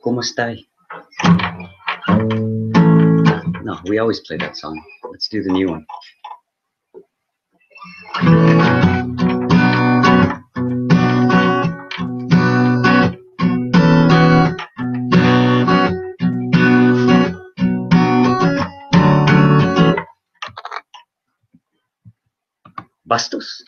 ¿Cómo estáis? No, we always play that song. Let's do the new one. Bastos?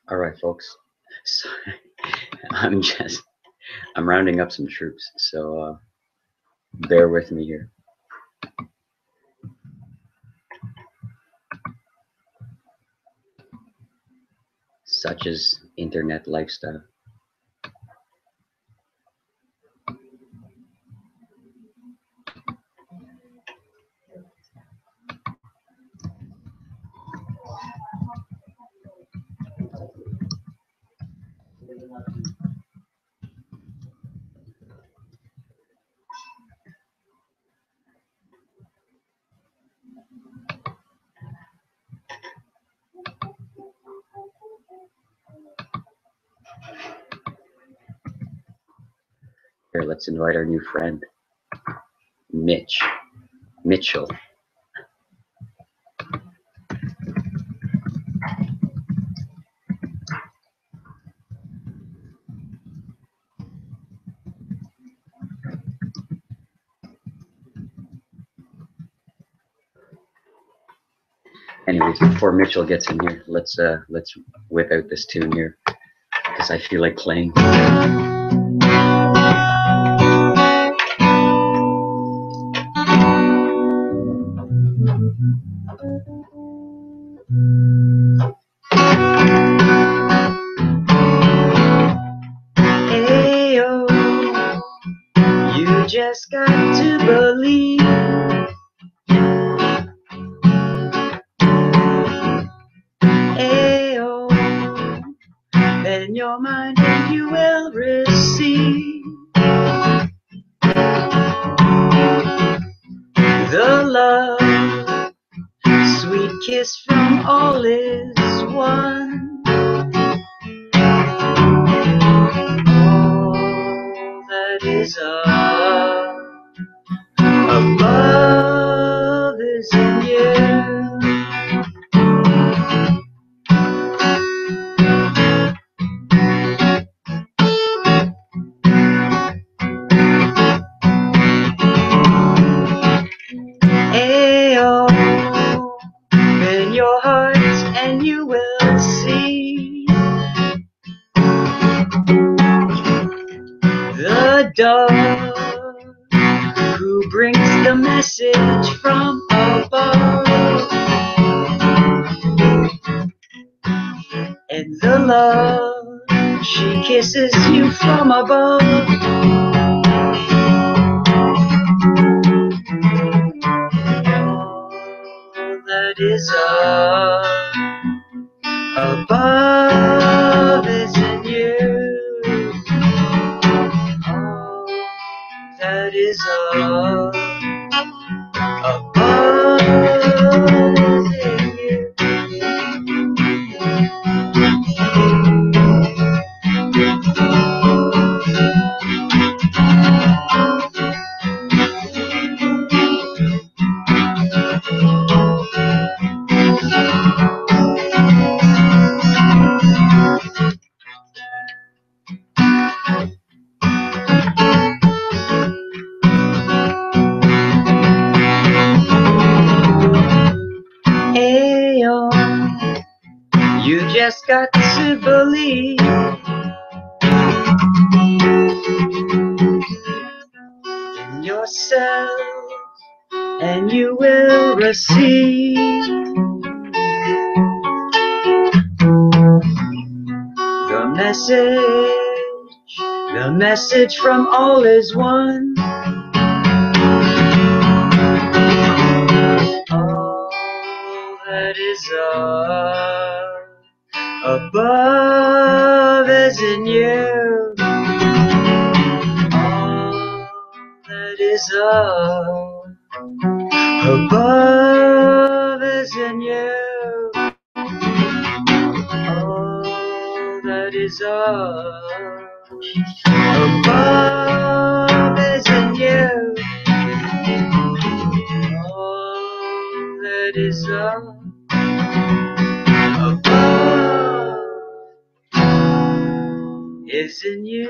All right, folks. So, I'm rounding up some troops, so bear with me here. Such is internet lifestyle. Here, let's invite our new friend, Mitchell. Anyways, before Mitchell gets in here, let's whip out this tune here, because I feel like playing. Hey-oh, you just got to believe. Hey-oh, in your mind and you will receive the love, sweet kiss from all is one. All that is above is in you. Ayo, in your heart and you will see the dove who brings the message from above, and the love she kisses you from above. All that is above is in you. All that is above is in you. to believe in yourself, and you will receive the message from all is one. All that is above is in you. All that is above is in you. All that is above is in you. All that is above is in you.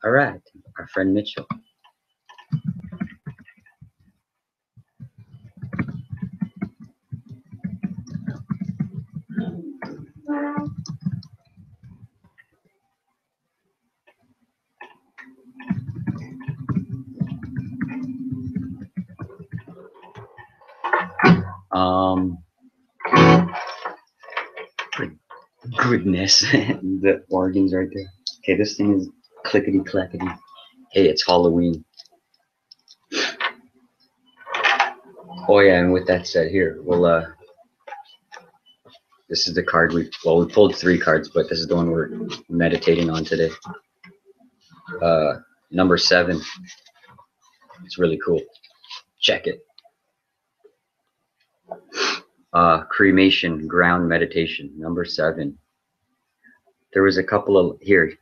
All right, our friend Mitchell. Goodness, the organs right there. Okay, this thing is clickety clackety. Hey, it's Halloween. Oh yeah, and with that said, here we'll this is the card we pulled 3 cards, but this is the one we're meditating on today. Number 7. It's really cool. Check it. Cremation ground meditation. Number 7. There was a couple of here.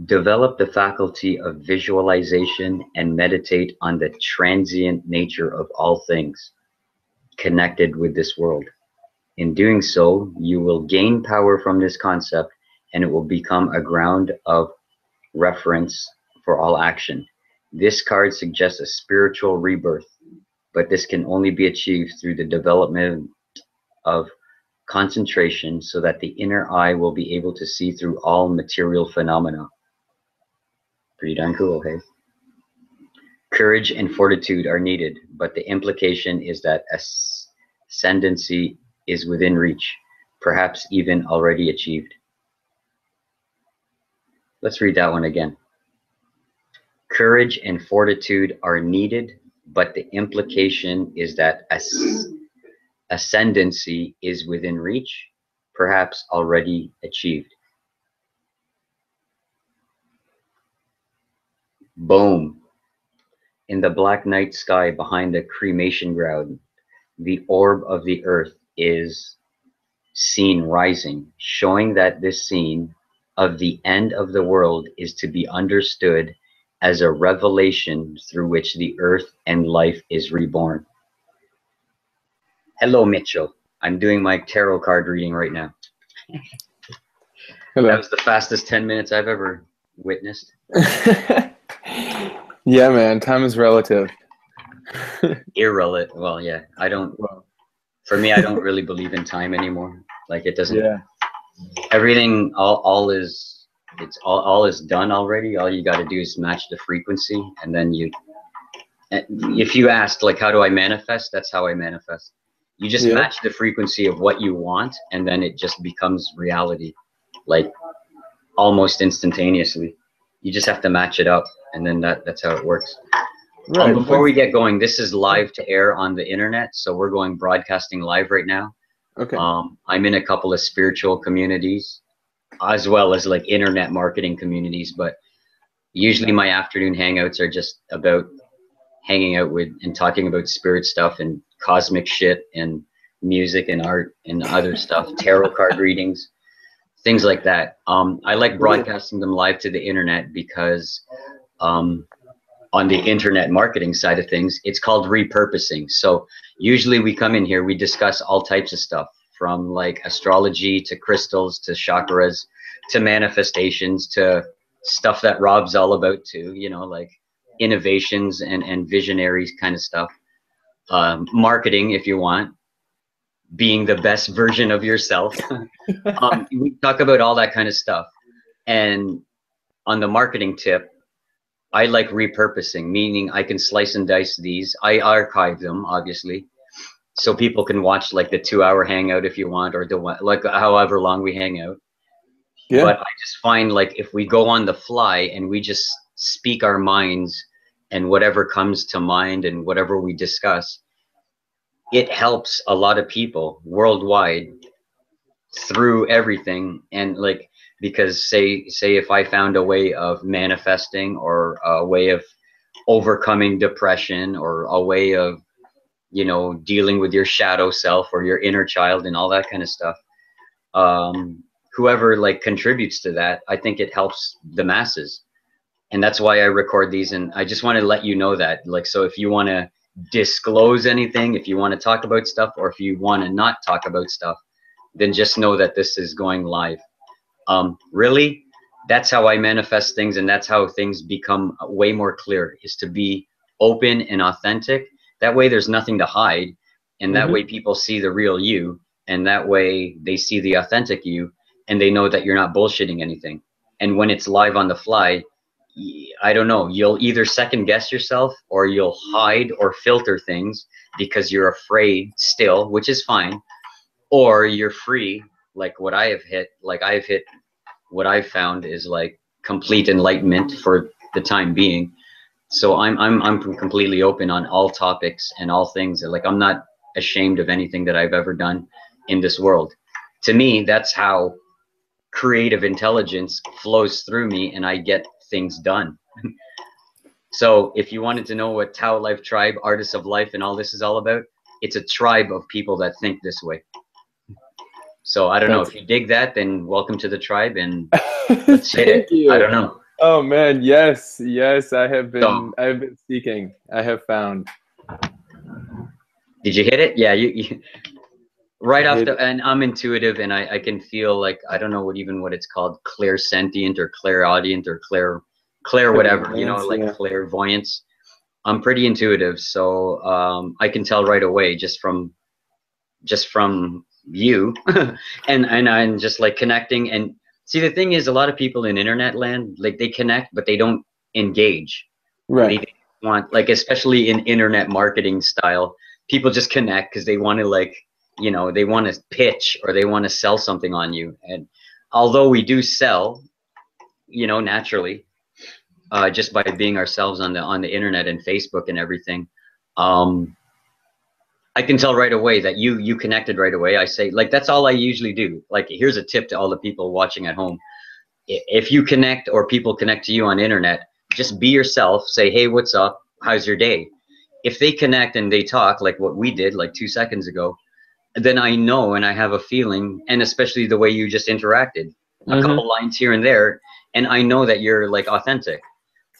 Develop the faculty of visualization and meditate on the transient nature of all things connected with this world. In doing so, you will gain power from this concept, and it will become a ground of reference for all action. This card suggests a spiritual rebirth, but this can only be achieved through the development of concentration so that the inner eye will be able to see through all material phenomena. Pretty darn cool, hey? Courage and fortitude are needed, but the implication is that ascendancy is within reach, perhaps even already achieved. Let's read that one again. Courage and fortitude are needed, but the implication is that ascendancy is within reach, perhaps already achieved. Boom. In the black night sky behind the cremation ground, the orb of the earth is seen rising, showing that this scene of the end of the world is to be understood as a revelation through which the earth and life is reborn. Hello, Mitchell. I'm doing my tarot card reading right now. Hello. That was the fastest 10 minutes I've ever witnessed. Yeah, man. Time is relative. Irrelevant. Well, yeah. For me, I don't really believe in time anymore. Like it doesn't. Yeah. Everything, all is done already. All you got to do is match the frequency, and then if you asked like, how do I manifest? That's how I manifest. You just match the frequency of what you want, and then it just becomes reality, like almost instantaneously. You just have to match it up, and then that's how it works. Right. Before we get going, this is live to air on the internet, so we're going broadcasting live right now. Okay. I'm in a couple of spiritual communities, as well as like internet marketing communities, but usually my afternoon hangouts are just about hanging out with and talking about spirit stuff and cosmic shit and music and art and other stuff, tarot card readings, things like that. I like broadcasting them live to the internet because on the internet marketing side of things, it's called repurposing. So usually we come in here, we discuss all types of stuff, from like astrology to crystals to chakras to manifestations to stuff that Rob's all about too, you know, like innovations and visionaries kind of stuff. Marketing, if you want, being the best version of yourself. We talk about all that kind of stuff. And on the marketing tip, I like repurposing, meaning I can slice and dice these. I archive them, obviously, so people can watch like the 2 hour hangout if you want, or the one, like however long we hang out. Yeah. But I just find like if we go on the fly and we just speak our minds and whatever comes to mind and whatever we discuss, it helps a lot of people worldwide through everything. And like, because say if I found a way of manifesting, or a way of overcoming depression, or a way of, you know, dealing with your shadow self or your inner child and all that kind of stuff, whoever like contributes to that, I think it helps the masses. And that's why I record these. And I just want to let you know that, like, so if you want to disclose anything, if you want to talk about stuff, or if you want to not talk about stuff, then just know that this is going live. Really, that's how I manifest things, and that's how things become way more clear, is to be open and authentic. That way there's nothing to hide, and that way people see the real you, and that way they see the authentic you, and they know that you're not bullshitting anything. And when it's live on the fly, I don't know, you'll either second guess yourself, or you'll hide or filter things because you're afraid still, which is fine, or you're free. Like what I have hit, like I've hit, what I've found is like complete enlightenment for the time being. So I'm completely open on all topics and all things. Like I'm not ashamed of anything that I've ever done in this world. To me, that's how creative intelligence flows through me, and I get things done. So if you wanted to know what Tao Life Tribe, Artists of Life, and all this is all about, it's a tribe of people that think this way. So I don't know, if you dig that, then welcome to the tribe, and let's hit it. you. I don't know. Oh man, yes, I have been seeking. I have found. Did you hit it? Yeah, you right off the, and I'm intuitive, and I can feel like, I don't know what it's called, clairsentient or clairaudient or clair whatever, you know, like clairvoyance. I'm pretty intuitive, so I can tell right away just from you. and I'm just like connecting. And see, the thing is, a lot of people in internet land, like they connect but they don't engage. Right. They want, like, especially in internet marketing style, people just connect because they want to, like, you know, they want to pitch or they want to sell something on you. And although we do sell, you know, naturally, just by being ourselves on the internet and Facebook and everything, I can tell right away that you connected right away. I say, like, that's all I usually do. Like, here's a tip to all the people watching at home. If you connect, or people connect to you on internet, just be yourself. Say, hey, what's up? How's your day? If they connect and they talk like what we did like 2 seconds ago, then I know, and I have a feeling, and especially the way you just interacted, a couple lines here and there, and I know that you're like authentic.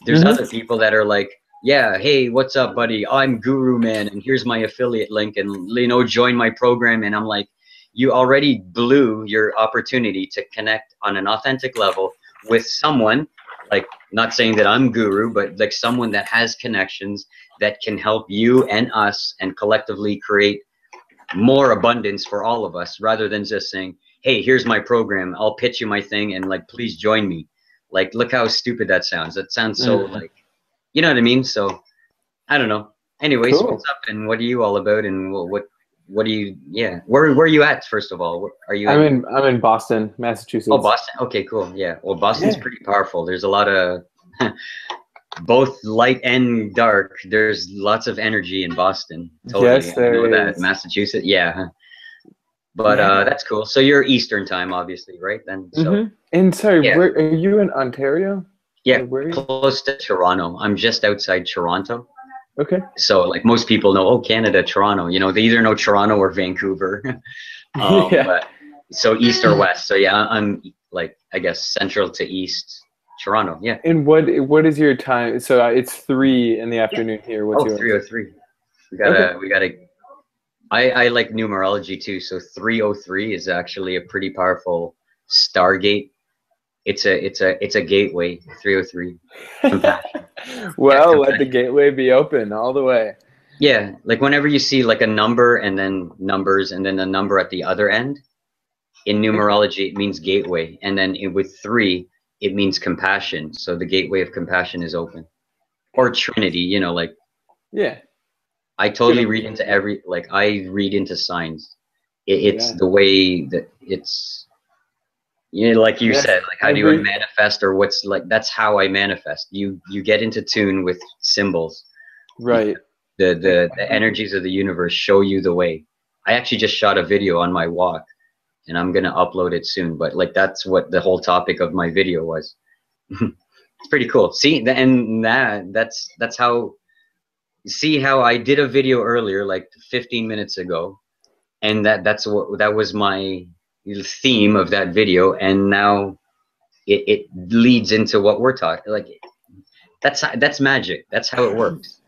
There's other people that are like, yeah, hey, what's up, buddy? I'm Guru Man, and here's my affiliate link, and, you know, join my program. And I'm like, you already blew your opportunity to connect on an authentic level with someone, like, not saying that I'm Guru, but like someone that has connections that can help you and us and collectively create more abundance for all of us, rather than just saying, hey, here's my program, I'll pitch you my thing, and like, please join me. Like, look how stupid that sounds. That sounds so like, you know what I mean? So I don't know. Anyways, Cool. What's up, and what are you all about, and what do you, yeah, where are you at, first of all? Are you I'm in Boston, Massachusetts. Oh, Boston. Okay, cool. Yeah. Well, Boston's pretty powerful. There's a lot of both light and dark. There's lots of energy in Boston. Totally. Yes, there I know is. that. Massachusetts. Yeah. But that's cool. So you're Eastern time, obviously, right? Then. So. And sorry, Yeah. where are you in Ontario? Yeah, where are you? close to Toronto. I'm just outside Toronto. Okay. So like most people know, oh, Canada, Toronto. You know, they either know Toronto or Vancouver. But so east or west. So yeah, I'm like, I guess, central to east Toronto. Yeah. And what is your time? So it's 3 in the afternoon here. What's yours? 3:03. We gotta. I like numerology too. So 3:03 is actually a pretty powerful Stargate. it's a gateway. 303 compassion. Yeah, Well, let the compassion. gateway be open all the way. Yeah, like whenever you see like a number and then numbers and then a number at the other end, in Okay. numerology it means gateway, and then with three it means compassion. So the gateway of compassion is open, or Trinity. Like Yeah. I Good totally old read into Trinity. I read into signs. It's Yeah. the way that it's, like you Yes. said, like how do you Every manifest, or what's like, that's how I manifest. You get into tune with symbols. You- right. the Every energies of the universe show you the way. I actually just shot a video on my walk, and I'm gonna upload it soon. But like that's what the whole topic of my video was. It's pretty cool. See, and that's how. See how I did a video earlier, like 15 minutes ago, and that was my theme of that video, and now it leads into what we're talking. Like that's magic. That's how it works.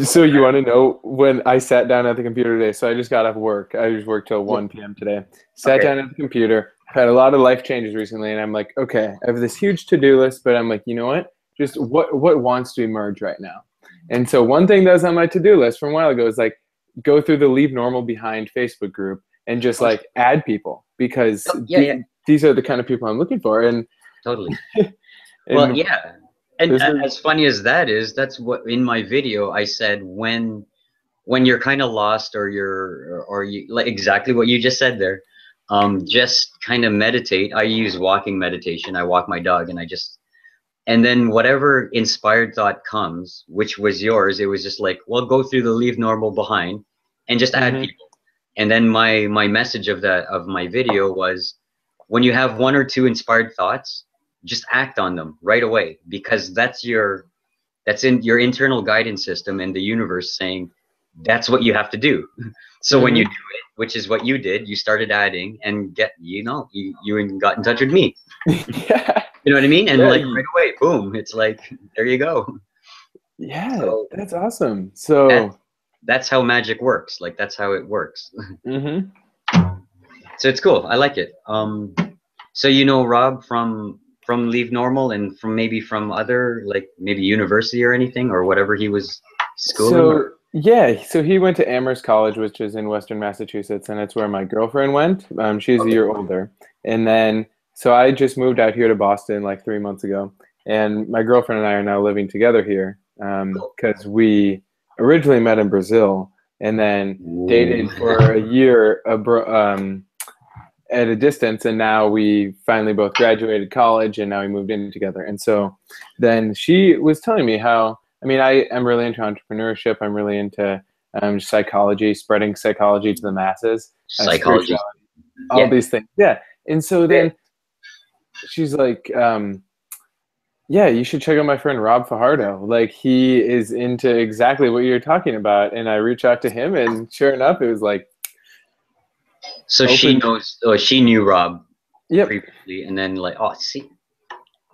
So you want to know when I sat down at the computer today? So I just got off work. I just worked till Yeah. 1 p.m. today. Sat Okay. down at the computer. Had a lot of life changes recently, and I'm like, okay, I have this huge to-do list, but I'm like, you know what? Just what wants to emerge right now? And so one thing that was on my to-do list from a while ago is like go through the Leave Normal Behind Facebook group and just like add people because Oh, yeah, yeah, these are the kind of people I'm looking for. And totally. Well, and yeah. And this is as funny as that is, that's what in my video I said, when you're kind of lost, or you, like exactly what you just said there, just kind of meditate. I use walking meditation. I walk my dog, and then whatever inspired thought comes, which was yours, it was just like, well, go through the leave normal behind and just add mhm. people. And then my message of my video was, when you have one or two inspired thoughts, just act on them right away, because that's in your internal guidance system and the universe saying that's what you have to do. So when you do Mhm. it, which is what you did, you started adding, and you got in touch with me. Yeah. You know what I mean? And like Yeah. right away, boom, it's like, there you go. Yeah, So that's awesome. that So, that's how magic works. Like that's how it works. hmm So it's cool. I like it. So Rob from Leave Normal, and from maybe from other, like maybe university or anything, or whatever he was schooling, or so he went to Amherst College, which is in Western Massachusetts, and it's where my girlfriend went. She's a okay, year older, and then so I just moved out here to Boston like 3 months ago, and my girlfriend and I are now living together here cool. because we originally met in Brazil and then Ooh. dated for a year at a distance, and now we finally both graduated college and now we moved in together. And so then she was telling me how, I mean, I am really into entrepreneurship. I'm really into psychology, spreading psychology to the masses, Psychology. spirituality, all Yeah, these things. Yeah. And so yeah. then she's like, yeah, you should check out my friend Rob Fajardo. Like, he is into exactly what you're talking about. And I reached out to him, and sure enough, it was like So she open. knows, or she knew Rob Yep. previously, and then like, oh, see,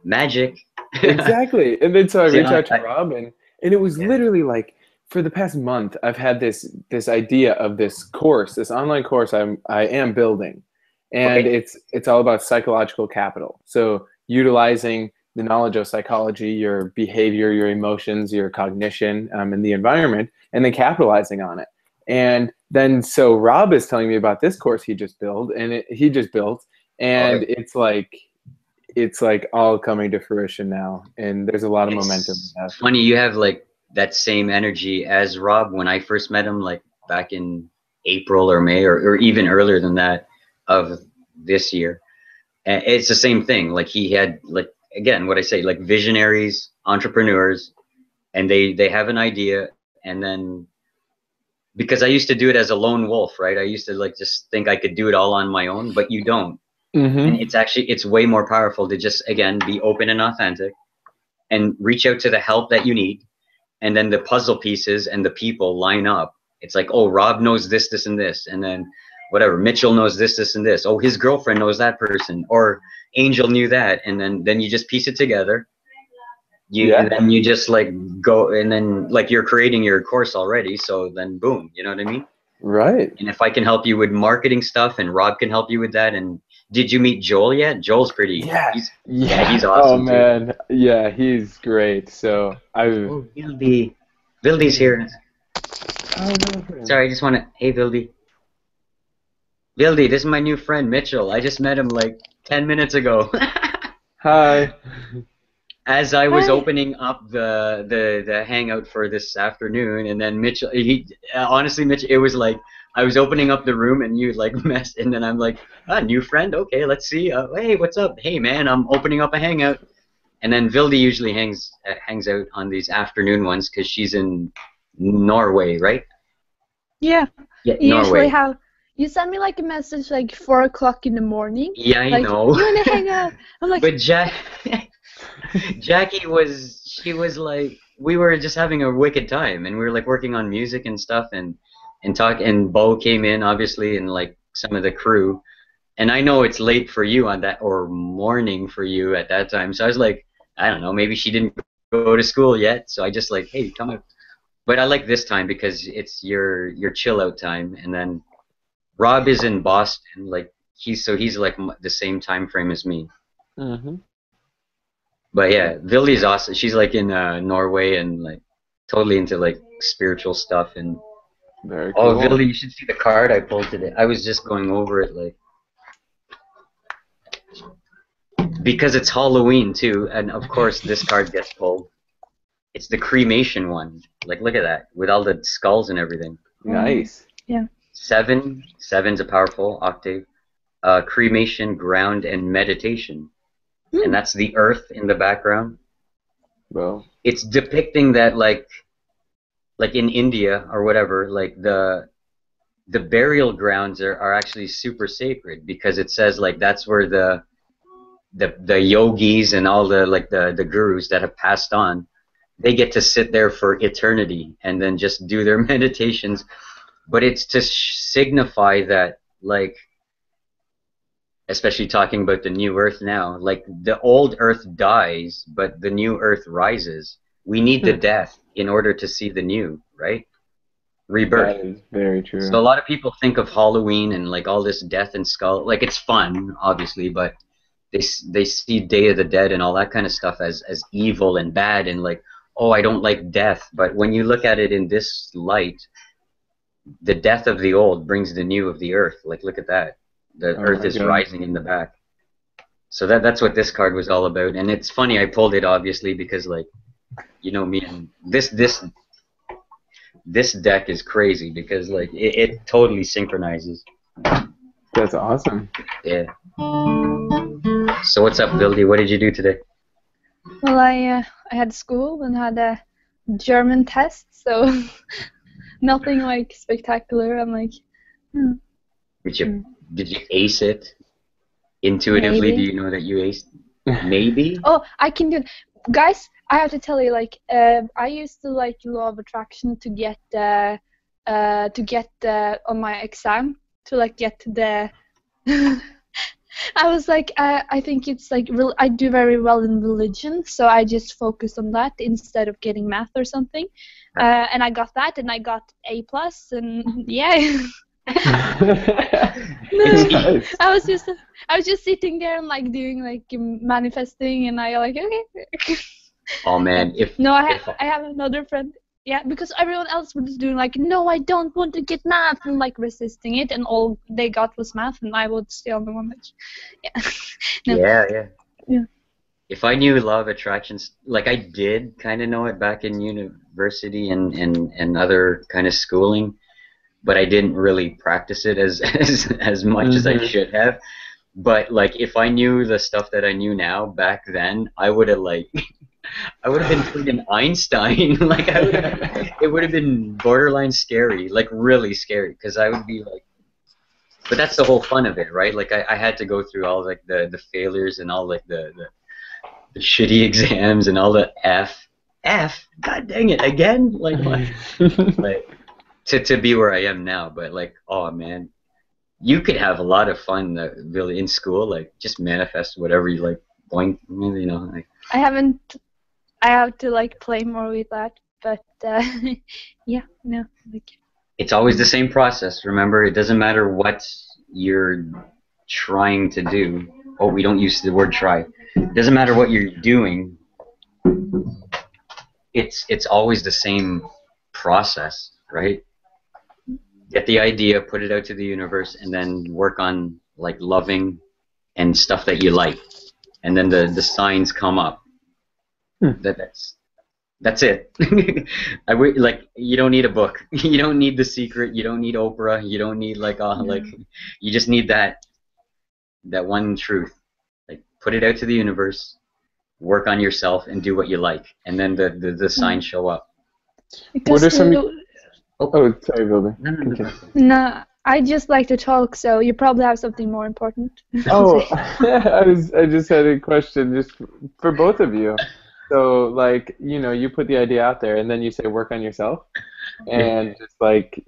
magic. Exactly. And then so I See, reached out to Rob, and it was yeah, literally like for the past month I've had this idea of this course, this online course I am building. And okay, it's all about psychological capital. So utilizing the knowledge of psychology, your behavior, your emotions, your cognition, and the environment, and then capitalizing on it. And then so Rob is telling me about this course he just built, and okay. it's like all coming to fruition now, and there's a lot of momentum It's we have. funny you have like that same energy as Rob when I first met him, like back in April or May, or even earlier than that, of this year. And it's the same thing. Like he had, like, again, what I say, like visionaries, entrepreneurs, and they have an idea, and then, because I used to do it as a lone wolf, right? I used to like just think I could do it all on my own, but you don't. And Mm-hmm. it's way more powerful to just, again, be open and authentic, and reach out to the help that you need, and then the puzzle pieces and the people line up. It's like, oh, Rob knows this, this, and this, and then whatever, Mitchell knows this, this, and this. Oh, his girlfriend knows that person, or Angel knew that, and then you just piece it together. And Yeah. then you just like go, and then like you're creating your course already. So then boom, you know what I mean? Right. And if I can help you with marketing stuff, and Rob can help you with that, and Did you meet Joel yet? Joel's pretty. Yeah, Yeah, yeah. he's Oh awesome too. man, yeah, he's great. So I've. Oh, Vildi. Vildi's Yeah. here. Oh no. Sorry, I just want to. Hey, Vildi. Vildi, this is my new friend Mitchell. I just met him like 10 minutes ago. Hi. As I was Hi. opening up the hangout for this afternoon, and then Mitchell, honestly, Mitch, it was like I was opening up the room and you like messed, and then I'm like, ah, new friend, okay, let's see. Hey, what's up? Hey, man, I'm opening up a hangout, and then Vildi usually hangs out on these afternoon ones because she's in Norway, right? Yeah. Yeah, You usually Norway. have. You send me like a message like 4 o'clock in the morning. Yeah, I Like, know. you wanna hang out? I'm like, But Jackie she was like, we were just having a wicked time, and we were like working on music and stuff, and Bo came in obviously, and like some of the crew, and I know it's late for you on that, or morning for you at that time, so I was like, I don't know, maybe she didn't go to school yet, so I just like, hey, come out. But I like this time because it's your chill out time, and then Rob is in Boston, like he's like the same time frame as me. Mm-hmm. But yeah, Vildy's awesome. She's like in Norway and like totally into like spiritual stuff. And Very oh, cool. Vildy, you should see the card I pulled today. I was just going over it like because it's Halloween too, and of course this card gets pulled. It's the cremation one. Like look at that with all the skulls and everything. Nice. yeah. Seven's a powerful octave. Cremation, ground, and meditation. And that's the earth in the background. Well. It's depicting that like in India or whatever, like the burial grounds are actually super sacred because it says like that's where the yogis and all the like the gurus that have passed on, they get to sit there for eternity and then just do their meditations. But it's to signify that like, especially talking about the new earth now, like the old earth dies but the new earth rises. We need the death in order to see the new, right? Rebirth. That is very true. So a lot of people think of Halloween and like all this death and skull, like it's fun obviously, but they see Day of the Dead and all that kind of stuff as evil and bad and like, oh, I don't like death. But when you look at it in this light, the death of the old brings the new of the earth. Like look at that. The earth is God. rising in the back. So that's what this card was all about. And it's funny I pulled it obviously because like, you know me, and this deck is crazy because like it totally synchronizes. That's awesome. Yeah. So what's up, Vildy? What did you do today? Well, I had school and had a German test, so nothing like spectacular. I'm like, Did you ace it? Intuitively, Maybe. do you know that you aced? Maybe? oh, I can do it. Guys, I have to tell you, like, I used to like law of attraction to get on my exam to like get the. I was like, I think it's like I do very well in religion, so I just focused on that instead of getting math or something, and I got that, and I got A+, and yeah. Nice. I was just sitting there and like doing like manifesting, and I like okay. Oh man, I have another friend. Yeah, because everyone else was doing like, no, I don't want to get math, and like resisting it, and all they got was math, and I was the only one that, yeah. No. Yeah. If I knew law of attraction, like I did kind of know it back in university and other kind of schooling, but I didn't really practice it as much as I should have. But like if I knew the stuff that I knew now back then, I would have like I would have been freaking Einstein. Like it would have been borderline scary, like really scary, because I would be like. But that's the whole fun of it, right? Like I had to go through all like the failures and all like the shitty exams and all the F. God dang it, again? Like what? Like to be where I am now, but like, oh man, you could have a lot of fun really in school, like just manifest whatever you like, boing, you know. Like. I have to like play more with that, but yeah, no, like. It's always the same process. Remember, it doesn't matter what you're trying to do. Oh, we don't use the word try. It doesn't matter what you're doing. It's always the same process, right? Get the idea, put it out to the universe, and then work on like loving and stuff that you like, and then the signs come up. That's it. Like, you don't need a book. You don't need The Secret. You don't need Oprah. You don't need like you just need that one truth. Like, put it out to the universe, work on yourself, and do what you like, and then the signs show up. What are some? Oh, Oh, sorry, Bilby. No, I just like to talk, so you probably have something more important. Oh, I just had a question just for both of you. So, like, you know, you put the idea out there, and then you say work on yourself, and just like,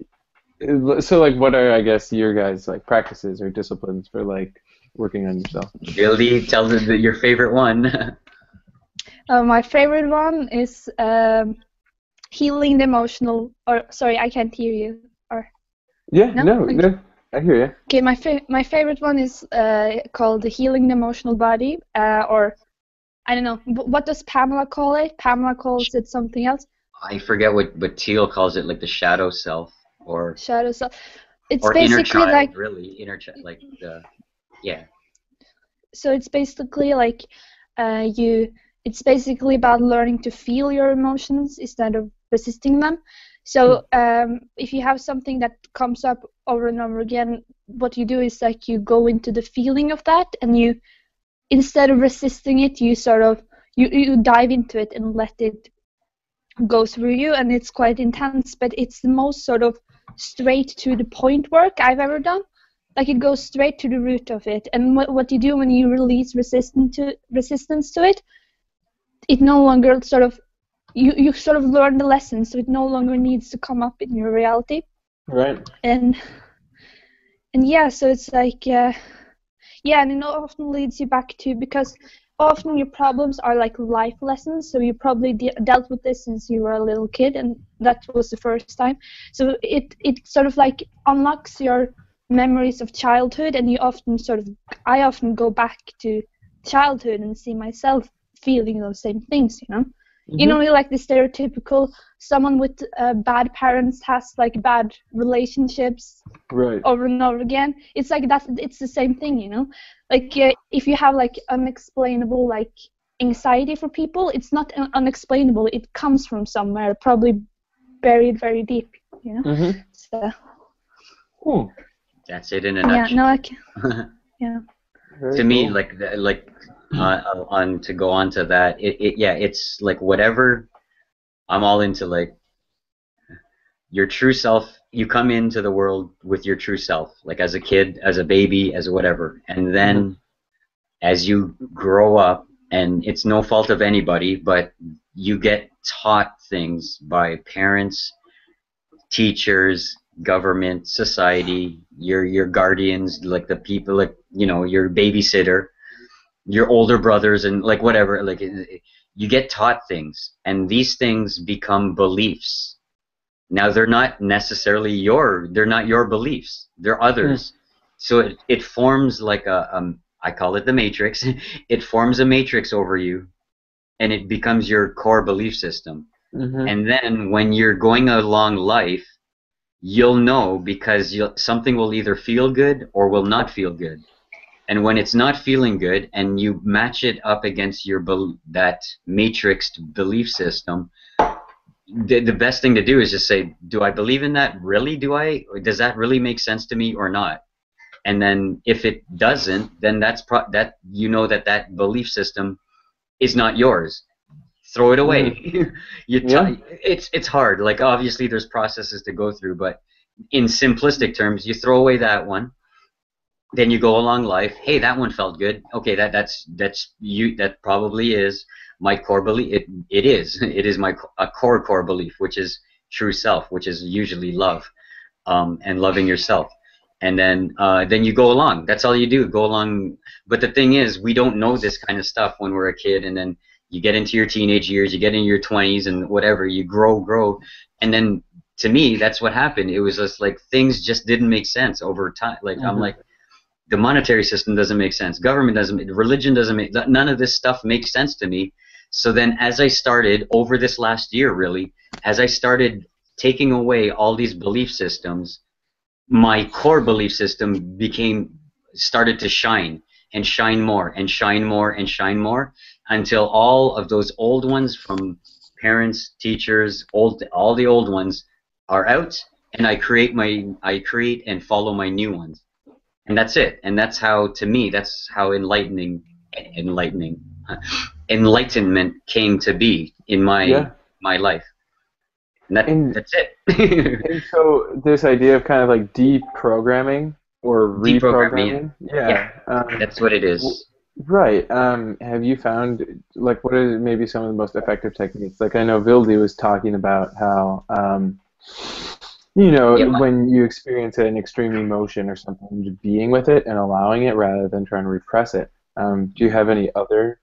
so like, what are, I guess, your guys' like practices or disciplines for like working on yourself? Billy, tell them your favorite one. My favorite one is healing the emotional. Or sorry, I can't hear you. Or Yeah, no, no, I hear you. okay, my favorite one is called healing the emotional body, or I don't know. What does Pamela call it? Pamela calls it something else. I forget what Teal calls it, like the shadow self, or Shadow self. It's or basically inner child, like really, inner child, like the yeah. so. It's basically like It's basically about learning to feel your emotions instead of resisting them. So if you have something that comes up over and over again, what you do is like you go into the feeling of that, and you, instead of resisting it, you sort of you dive into it and let it go through you, and it's quite intense, but it's the most sort of straight to the point work I've ever done. Like, it goes straight to the root of it, and what you do when you release resistance to it, it no longer sort of you sort of learn the lesson, so it no longer needs to come up in your reality. Right. And yeah, so it's like and it often leads you back to, because often your problems are like life lessons, so you probably dealt with this since you were a little kid, and that was the first time. So it sort of like unlocks your memories of childhood, and I often go back to childhood and see myself feeling those same things, you know. You know, like the stereotypical someone with bad parents has like bad relationships Right. over and over again. It's like it's the same thing, you know. Like if you have like unexplainable like anxiety for people, it's not unexplainable. It comes from somewhere, probably buried very deep, you know. So. That's it in a nutshell. Yeah. No, yeah. Very To me, cool. on to go on to that, it's like whatever. I'm all into like your true self. You come into the world with your true self, like as a kid, as a baby, as whatever, and then as you grow up, and it's no fault of anybody, but you get taught things by parents, teachers, government, society, your guardians, like the people, like, you know, your babysitter, your older brothers, and like whatever, like you get taught things, and these things become beliefs. Now they're not necessarily they're not your beliefs, they're others. So it forms like I call it the matrix. It forms a matrix over you, and it becomes your core belief system. And then when you're going along life, you'll know, because something will either feel good or will not feel good. And when it's not feeling good, and you match it up against that matrixed belief system, the best thing to do is just say, do I believe in that? Really? Does that really make sense to me or not? And then if it doesn't, then that you know that belief system is not yours. Throw it away. It's hard. Like, obviously there's processes to go through, but in simplistic terms, you throw away that one. Then you go along life. Hey, that one felt good. Okay, that's you. That probably is my core belief. It is my core belief, which is true self, which is usually love, and loving yourself. And then you go along. That's all you do. Go along. But the thing is, we don't know this kind of stuff when we're a kid, and then you get into your teenage years, you get into your 20s, and whatever, you grow, and then to me, that's what happened. It was just like things just didn't make sense over time. Like I'm like, the monetary system doesn't make sense. Government doesn't. Religion doesn't make. None of this stuff makes sense to me. So then, as I started over this last year, really, as I started taking away all these belief systems, my core belief system started to shine and shine more and shine more and shine more until all of those old ones from parents, teachers, all the old ones are out, and I create and follow my new ones. And that's it. And that's how, to me, that's how enlightenment came to be in my life. And that's it. And so this idea of kind of like deprogramming or reprogramming, that's what it is. Right. Have you found, like, what are maybe some of the most effective techniques? Like, I know Vildi was talking about how, when you experience an extreme emotion or something, just being with it and allowing it rather than trying to repress it. Do you have any other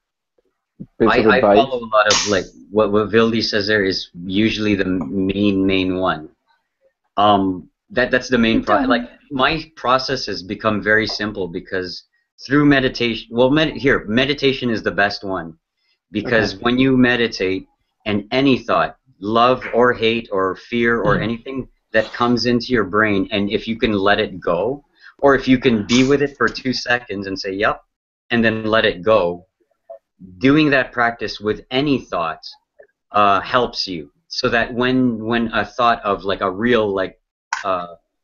bits of advice? I follow a lot of, like, what Vildi says there is usually the main one. That's the main process. Like, my process has become very simple because through meditation, meditation is the best one, because when you meditate, and any thought, love or hate or fear or anything that comes into your brain, and if you can let it go, or if you can be with it for 2 seconds and say, yep, and then let it go, doing that practice with any thought helps you, so that when a thought of, like, a real, like,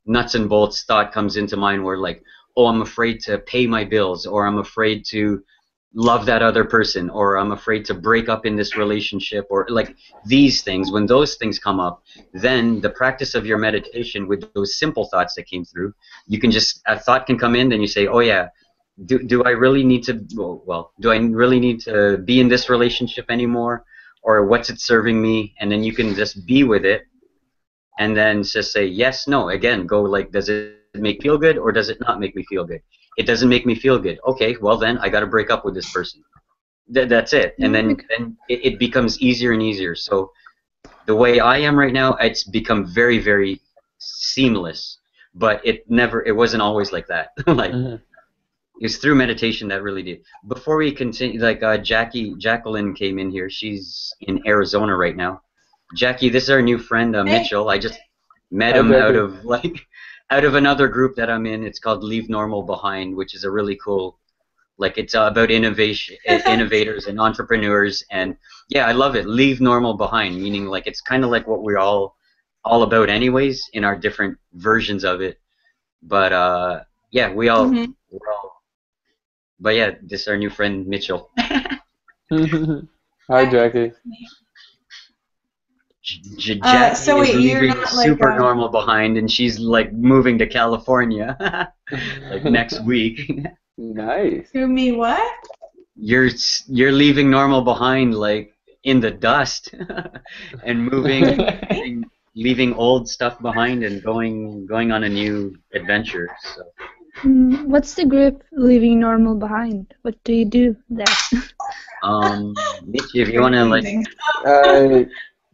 nuts and bolts thought comes into mind, where, like, oh, I'm afraid to pay my bills, or I'm afraid to love that other person, or I'm afraid to break up in this relationship, or, like, these things, when those things come up, then the practice of your meditation with those simple thoughts that came through, you can a thought can come in, then you say, oh yeah, do I really need to, do I really need to be in this relationship anymore, or what's it serving me? And then you can just be with it, and then just say yes, no, again, go, like, does it make me feel good, or does it not make me feel good? It doesn't make me feel good. Okay, well then I got to break up with this person. That's it. And then it becomes easier and easier. So the way I am right now, it's become very, very seamless. But it wasn't always like that. Like, it was through meditation that really did. Before we continue, like, Jacqueline came in here. She's in Arizona right now. Jackie, this is our new friend, Mitchell. I just met him out of another group that I'm in. It's called Leave Normal Behind, which is a really cool, like, it's about innovators and entrepreneurs, and yeah, I love it. Leave normal behind, meaning, like, it's kind of like what we're all about anyways, in our different versions of it. But yeah, we're all. But yeah, this is our new friend Mitchell. Hi, Jackie. Jackie is leaving super normal behind, and she's, like, moving to California like next week. Nice. Who, me, what? You're leaving normal behind, like, in the dust, and moving, leaving old stuff behind, and going on a new adventure. So. What's the group Leaving Normal Behind? What do you do there? Mitch, if you want to, like.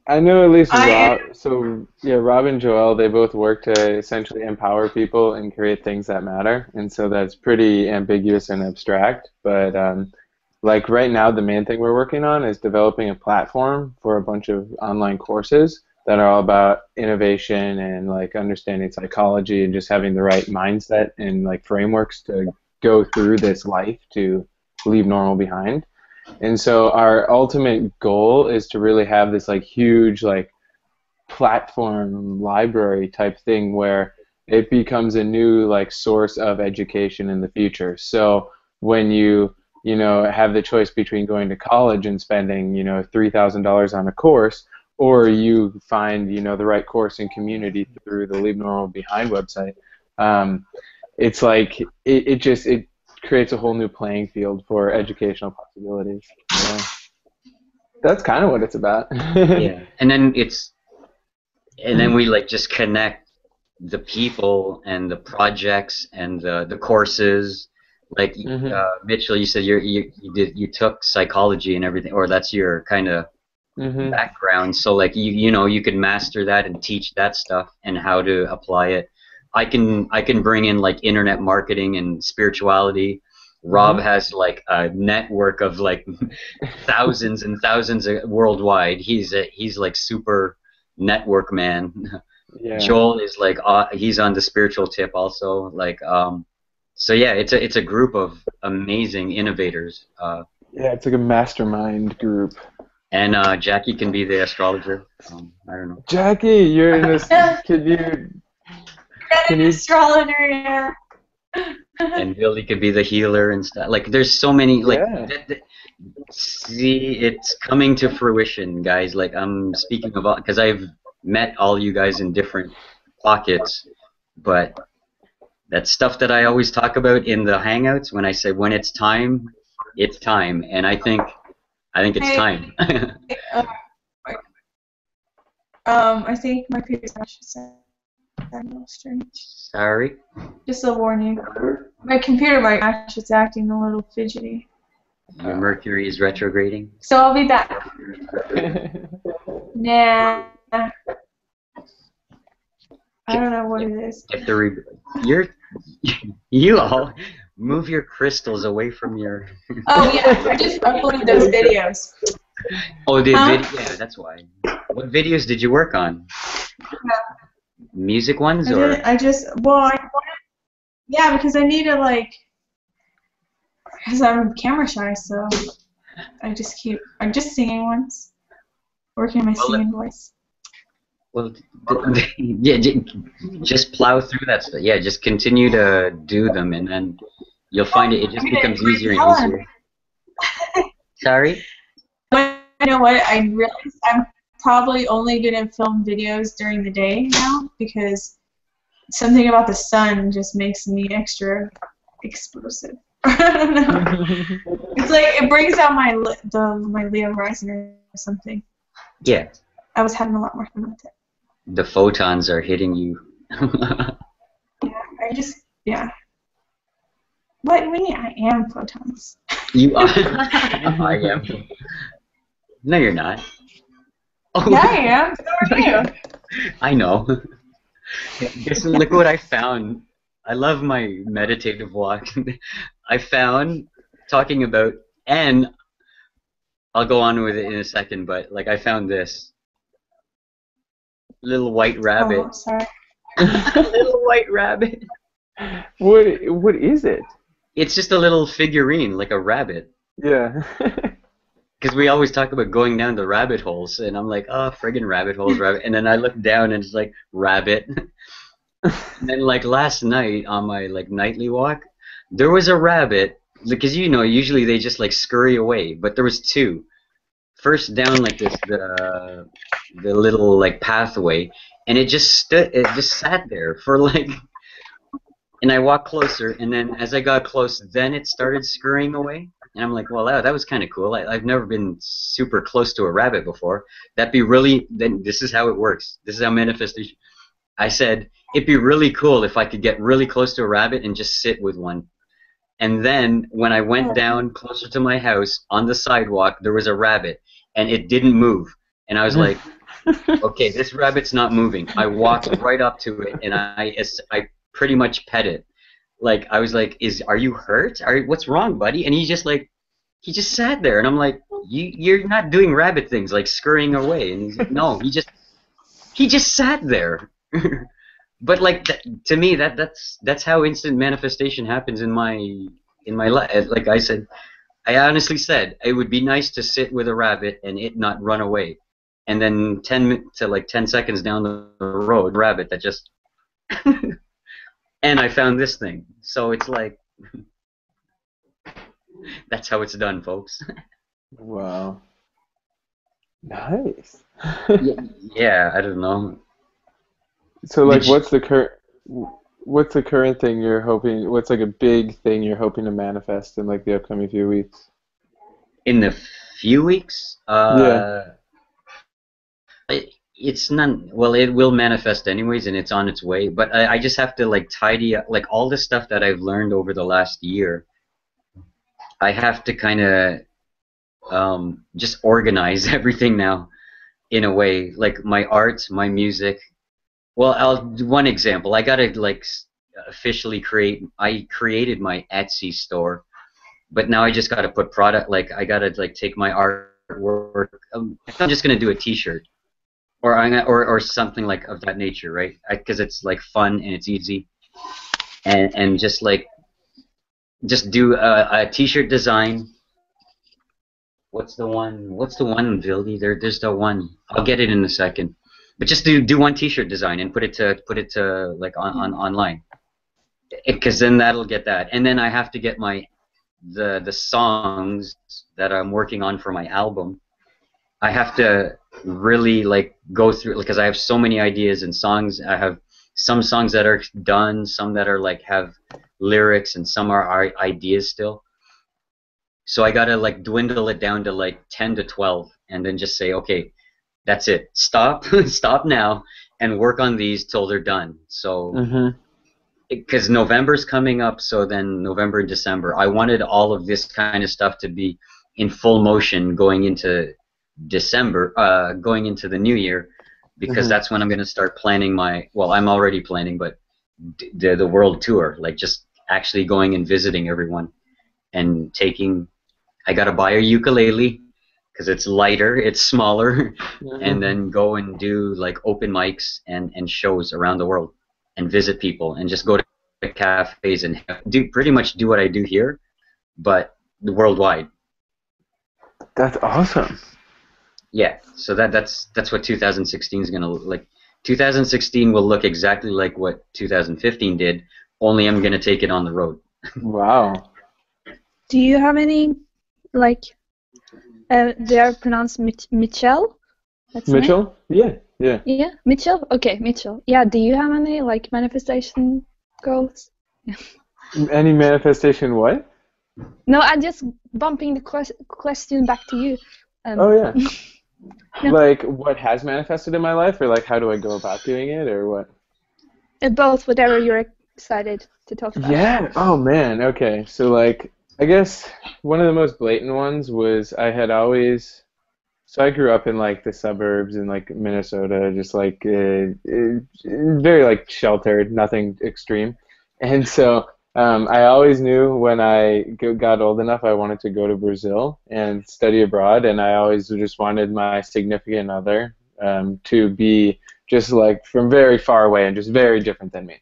I know at least Rob and Joel, they both work to essentially empower people and create things that matter, and so that's pretty ambiguous and abstract. But like, right now, the main thing we're working on is developing a platform for a bunch of online courses that are all about innovation and, like, understanding psychology and just having the right mindset and, like, frameworks to go through this life to leave normal behind. And so our ultimate goal is to really have this, like, huge, like, platform library type thing where it becomes a new, like, source of education in the future. So when you have the choice between going to college and spending, $3,000 on a course, or you find, the right course and community through the Leave Normal Behind website, it's like it creates a whole new playing field for educational possibilities. Yeah. That's kind of what it's about. Yeah, and then we, like, just connect the people and the projects and the courses. Like, Mitchell, you said you took psychology and everything, or that's your kind of background. So, like, you could master that and teach that stuff and how to apply it I can bring in like internet marketing and spirituality. Rob has like a network of like thousands and thousands worldwide. He's like super network man. Yeah. Joel is like he's on the spiritual tip also. Like so yeah, it's a group of amazing innovators. Yeah, it's like a mastermind group. And Jackie can be the astrologer. I don't know. Jackie, you're in this. Can you? An astrologer, yeah. And Billy could be the healer and stuff. Like there's so many like Yeah. see, it's coming to fruition, guys. Like I'm speaking of all because I've met all you guys in different pockets, but that stuff that I always talk about in the hangouts when I say when it's time, and I think it's time. I think my previous should say that. Sorry. Just to warn you. My computer might actually is acting a little fidgety. Your Mercury is retrograding. So I'll be back. Nah. I don't know what it is. You all move your crystals away from your. Oh yeah, I just uploaded those videos. Oh, the video. Yeah, that's why. What videos did you work on? Music ones or? Yeah, because I need to like, because I'm camera shy, so I'm just singing ones, working on my singing voice. Well, yeah, just plow through that stuff. Yeah, just continue to do them, and then you'll find it just becomes easier and easier. Sorry? But you know what? I realized I'm probably only going to film videos during the day now because something about the sun just makes me extra explosive. I don't know. It's like it brings out my Leo rising or something. Yeah. I was having a lot more fun with it. The photons are hitting you. Yeah. What do you mean I am photons? You are. I am. No, you're not. Oh. Yeah, I am. So are you. I know. Just look what I found. I love my meditative walk. I found talking about, and I'll go on with it in a second, but like I found this little white rabbit. Oh, sorry. Little white rabbit. What is it? It's just a little figurine, like a rabbit. Yeah. Because we always talk about going down the rabbit holes, and I'm like, oh, friggin' rabbit holes, rabbit. And then I look down, and it's like, rabbit. And then, like, last night on my, like, nightly walk, there was a rabbit, because, you know, usually they just, like, scurry away, but there was two. First down, like, the little, like, pathway, and it just sat there for, like, and I walked closer, and then as I got close, then it started scurrying away. And I'm like, well, that was kind of cool. I've never been super close to a rabbit before. That'd be really, then this is how it works. This is how manifestation. I said, it'd be really cool if I could get really close to a rabbit and just sit with one. And then when I went down closer to my house on the sidewalk, there was a rabbit, and it didn't move. And I was like, okay, this rabbit's not moving. I walked right up to it, and I pretty much pet it. Like I was like, are you hurt? What's wrong, buddy? And he just sat there, and I'm like, you're not doing rabbit things like scurrying away. And he's like, no, he just sat there. But like to me, that's how instant manifestation happens in my life. Like I said, I honestly said it would be nice to sit with a rabbit and it not run away. And then 10 seconds down the road, rabbit that just. And I found this thing. So it's like, that's how it's done, folks. Wow. Nice. Yeah, I don't know. So like, what's the current thing you're hoping? What's like a big thing you're hoping to manifest in like the upcoming few weeks? In the few weeks? Yeah. It's not, well, it will manifest anyways, and it's on its way, but I just have to like tidy up like all the stuff that I've learned over the last year. I have to kind of just organize everything now in a way, like my art, my music. Well, I'll do one example. I gotta like officially create. I created my Etsy store, but now I just gotta put product. Like I gotta like take my artwork. I'm just gonna do a T-shirt, or or something like of that nature, right? Because it's like fun and it's easy, and just like just do a T-shirt design. What's the one? What's the one, Vildy? There's the one. I'll get it in a second. But just do one T-shirt design and put it to like on online, because then that'll get that. And then I have to get my the songs that I'm working on for my album. I have to really like go through, because I have so many ideas and songs. I have some songs that are done, some that are like have lyrics, and some are ideas still. So I gotta like dwindle it down to like 10 to 12, and then just say, okay, that's it. Stop, stop now, and work on these till they're done. So, because November's coming up, so then November and December, I wanted all of this kind of stuff to be in full motion going into December, going into the new year, because that's when I'm gonna start planning my. Well, I'm already planning, but the world tour, like just actually going and visiting everyone, and taking. I gotta buy a ukulele because it's lighter, it's smaller, and then go and do like open mics and shows around the world, and visit people, and just go to cafes and do pretty much do what I do here, but worldwide. That's awesome. Yeah, so that's what 2016 is gonna look like. 2016 will look exactly like what 2015 did, only I'm gonna take it on the road. Wow. Do you have any, like, they are pronounced Mitchell? That's Mitchell? Yeah. Yeah, Mitchell? Okay, Mitchell. Yeah, do you have any, like, manifestation goals? Yeah. Any manifestation what? No, I'm just bumping the question back to you. Oh, yeah. No. Like, what has manifested in my life, or like, how do I go about doing it, or what? Both, whatever you're excited to talk about. Yeah. Oh, man. Okay. So, like, I guess one of the most blatant ones was I had always. So I grew up in like the suburbs in like Minnesota, just like very like sheltered, nothing extreme. And so I always knew when I got old enough, I wanted to go to Brazil and study abroad, and I always just wanted my significant other to be just like from very far away and just very different than me.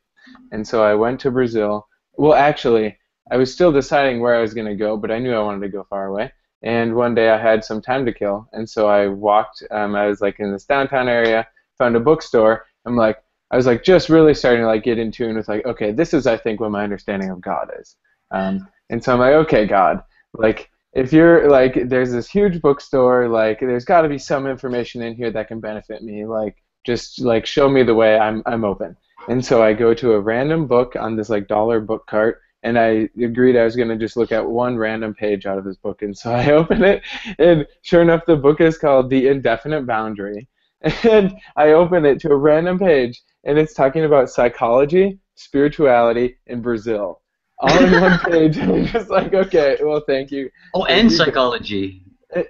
And so I went to Brazil. Well, actually, I was still deciding where I was going to go, but I knew I wanted to go far away. And one day I had some time to kill, and so I walked. I was like in this downtown area, found a bookstore. I was like just really starting to like get in tune with like, okay, this is I think what my understanding of God is. And so I'm like, okay, God, like if you're like, there's this huge bookstore, like there's got to be some information in here that can benefit me. Like just like show me the way. I'm open. And so I go to a random book on this like dollar book cart. And I agreed I was going to just look at one random page out of this book. And so I open it, and sure enough, the book is called The Indefinite Boundary. And I open it to a random page, and it's talking about psychology, spirituality, and Brazil. All in one page. And I'm just like, okay, well, thank you. Oh, and psychology.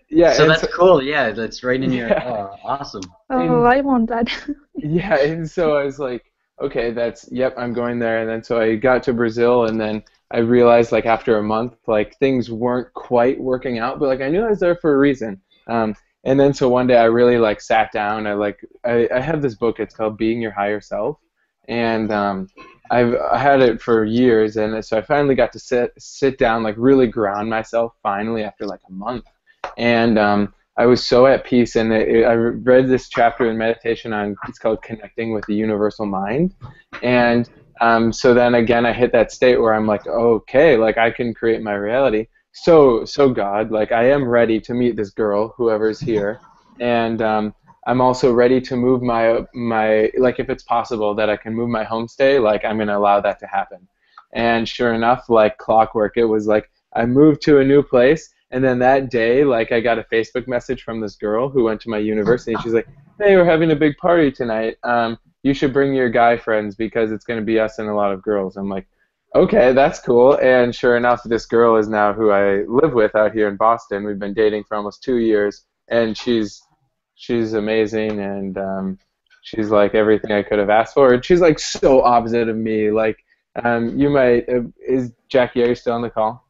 Yeah. So that's cool. Yeah, that's right in your. Yeah. Oh, awesome. Oh, I want that. Yeah, and so I was like, okay, yep, I'm going there. And then so I got to Brazil, and then I realized like after a month, like things weren't quite working out, but like I knew I was there for a reason. And then so one day I really like sat down. I have this book. It's called Being Your Higher Self, and I had it for years, and so I finally got to sit down, like really ground myself finally after like a month, and I was so at peace, and I read this chapter in meditation it's called Connecting with the Universal Mind, and so then again I hit that state where I'm like, okay, like I can create my reality. So God, like I am ready to meet this girl, whoever's here, and I'm also ready to move my like if it's possible that I can move my homestay, like I'm gonna allow that to happen. And sure enough, like clockwork, it was like I moved to a new place. And then that day, like, I got a Facebook message from this girl who went to my university. She's like, hey, we're having a big party tonight. You should bring your guy friends because it's going to be us and a lot of girls. I'm like, okay, that's cool. And sure enough, this girl is now who I live with out here in Boston. We've been dating for almost 2 years, and she's amazing. And she's like everything I could have asked for. And she's like so opposite of me. Like, you might is Jackie? Are you still on the call?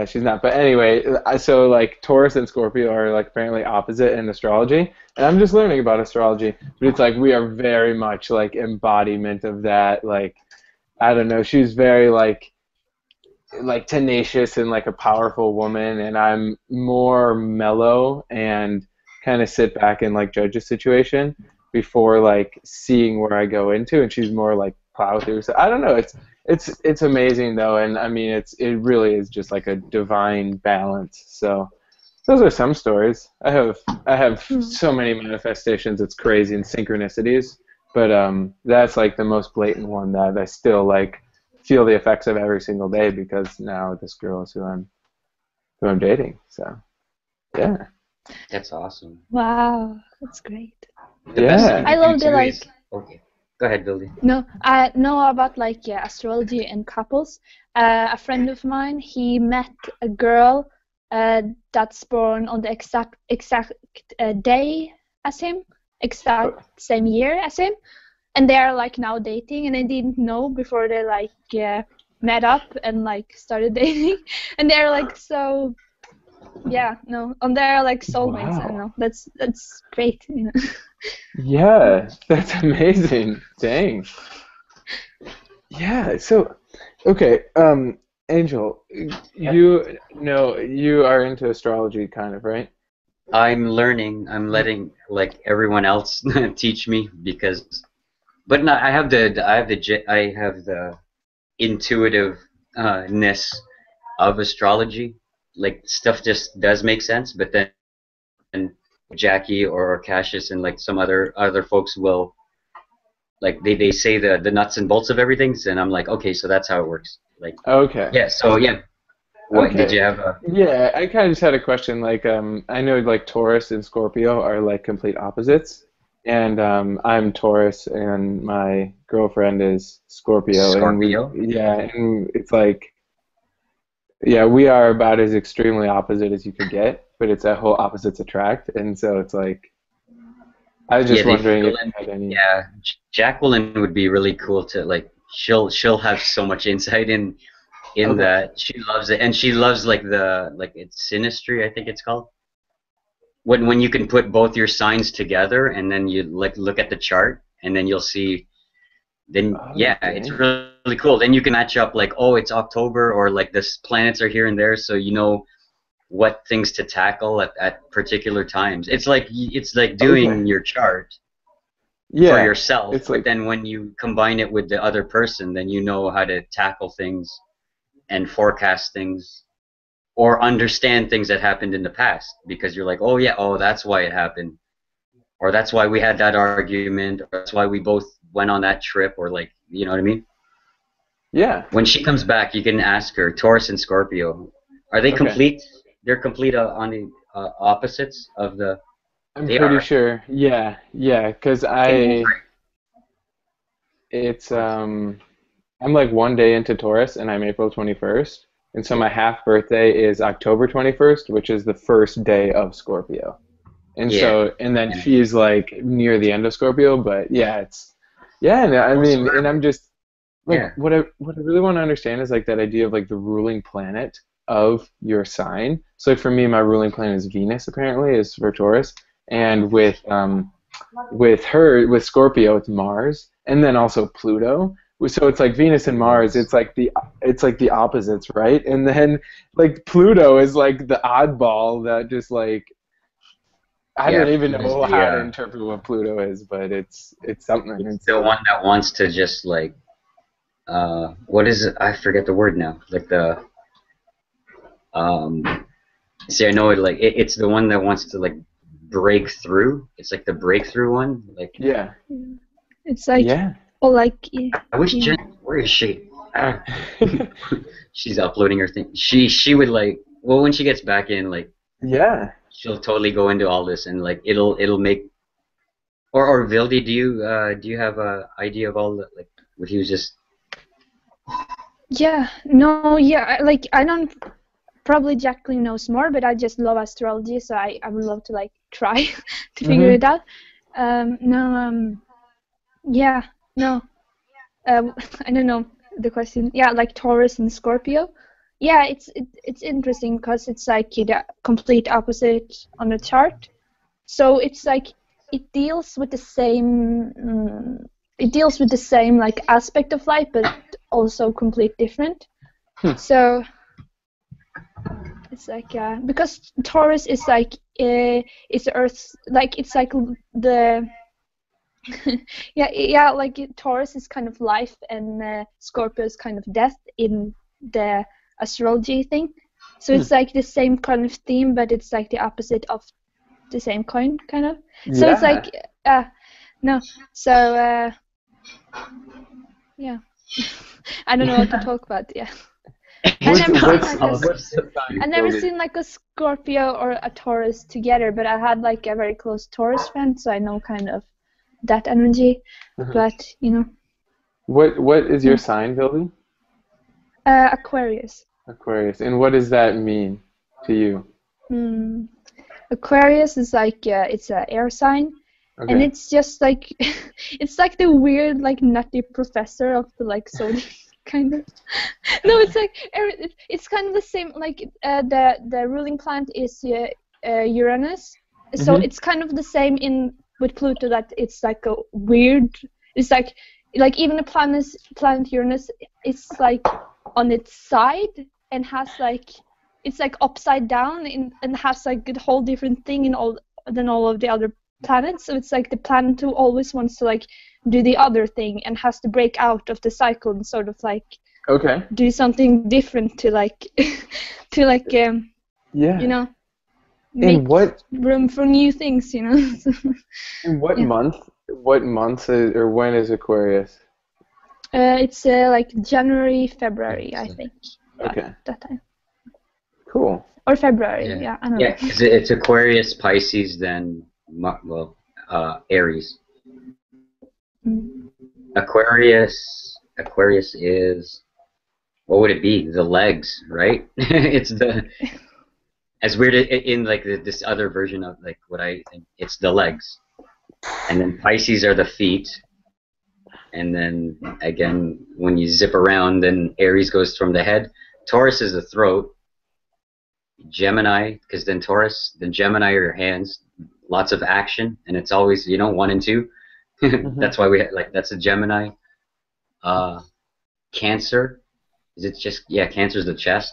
She's not. But anyway, so like Taurus and Scorpio are like apparently opposite in astrology, and I'm just learning about astrology. But it's like we are very much like embodiment of that. Like, I don't know. She's very like tenacious and like a powerful woman, and I'm more mellow and kind of sit back and like judge a situation before like seeing where I go into, and she's more like plow through. So I don't know. It's amazing though, and I mean it really is just like a divine balance. So those are some stories. I have so many manifestations. It's crazy, and synchronicities. But that's like the most blatant one that I still like feel the effects of every single day, because now this girl is who I'm dating. So yeah. That's awesome. Wow, that's great. The best thing Yeah. you I do love the too like. is- okay. Go ahead, Billy. No, I know about like astrology and couples. A friend of mine, he met a girl that's born on the exact day as him, exact same year as him, and they are like now dating, and they didn't know before they like met up and like started dating, and they're like so. Yeah, no, and they're like soulmates. I don't know. That's great. You know? Yeah, that's amazing. Dang. Yeah, so okay, Angel, Yeah. you are into astrology kind of, right? I'm learning. I'm letting like everyone else teach me because, but no, I have the intuitive ness of astrology. Like stuff just does make sense, but then Jackie or Cassius and like some other folks will like they say the nuts and bolts of everything, and I'm like, okay, so that's how it works. Like, Okay. yeah. So yeah, what did Okay. you have? Yeah, I kind of just had a question. Like, I know like Taurus and Scorpio are like complete opposites, and I'm Taurus, and my girlfriend is Scorpio, Scorpio? and it's like, yeah, we are about as extremely opposite as you could get, but it's that whole opposites attract, and so it's like, I was just Yeah, they wondering fill if you in. had any. Yeah, Jacqueline would be really cool to like. She'll have so much insight in Okay. that. She loves it, and she loves like it's synastry, I think it's called. When you can put both your signs together, and then you like look at the chart, and then you'll see. Then Oh, yeah, it's dang. really cool. Then you can match up like, oh, it's October, or like the planets are here and there, so you know what things to tackle at particular times. It's like Okay. doing your chart for Yeah, yourself, it's but like, then when you combine it with the other person, then you know how to tackle things and forecast things or understand things that happened in the past because you're like, oh yeah, oh that's why it happened, or that's why we had that argument, or that's why we both went on that trip, or like, you know what I mean? yeah. When she comes back, you can ask her. Taurus and Scorpio, are they Okay. complete? They're complete on the opposites of the. I'm They are, pretty right? sure. Yeah, yeah, because Okay, well, it's I'm like one day into Taurus, and I'm April 21st, and so my half birthday is October 21st, which is the first day of Scorpio. And yeah. so, and then Yeah. she's like near the end of Scorpio, but yeah, and I Well, so mean, and I'm just like, yeah. what I really want to understand is like that idea of like the ruling planet of your sign. So like for me, my ruling planet is Venus, apparently, is for Taurus, and with Scorpio, it's Mars, and then also Pluto. So it's like Venus and Mars. It's like the opposites, right? And then like Pluto is like the oddball that just like I Yeah, don't even Pluto's know the how to interpret what Pluto is, but it's something. it's And the so one that wants to just like what is it? I forget the word now. Like the um see, I know it's the one that wants to like break through. It's like the breakthrough one. Like yeah, It's like, yeah. or like, I wish yeah. Jen, where is she? Ah. She's uploading her thing. She would like, well, when she gets back in, like Yeah. she'll totally go into all this, and like it'll make, or Vildi, do you have a idea of all the like what he was just. Yeah, no, yeah, like I don't, probably Jacqueline knows more, but I just love astrology, so I would love to like try to figure it out. Yeah, no. I don't know the question. Yeah, like Taurus and Scorpio. Yeah, it's interesting because it's like the complete opposite on the chart. So it's like it deals with the same like aspect of life, but also complete different. So it's like because Taurus is like it's Earth's like it's like the yeah like Taurus is kind of life and Scorpio is kind of death in the astrology thing. So it's like the same kind of theme, but it's like the opposite of the same coin, kind of. So it's like no. So yeah, I don't know what to talk about. Yeah. I never seen like a Scorpio or a Taurus together, but I had like a very close Taurus friend, so I know kind of that energy. But you know. What is your sign, Vildy? Aquarius. Aquarius, and what does that mean to you? Aquarius is like it's an air sign, and it's just like it's like the weird like nutty professor of the like zodiac. Kind of. No, it's like it's kind of the same. Like the ruling planet is Uranus, so it's kind of the same in with Pluto, that it's like a weird. It's like even the planet Uranus is like on its side and has like it's like upside down and has like a whole different thing than all of the other planets. So it's like the planet who always wants to like do the other thing and has to break out of the cycle and sort of like do something different to like you know, make room for new things, you know. In what month? What month or when is Aquarius? It's like January, February, I think. That time. Cool. Or February, I don't know. Yeah, it's Aquarius, Pisces, then Aries. Aquarius is, what would it be? The legs, right? It's the, as weird in like this other version of like what I think, it's the legs. And then Pisces are the feet. And then again, when you zip around, then Aries goes from the head. Taurus is the throat. Gemini, because then Gemini are your hands. Lots of action, and it's always, 1 and 2. That's why we like that's a Gemini. Cancer, is it just Cancer's the chest,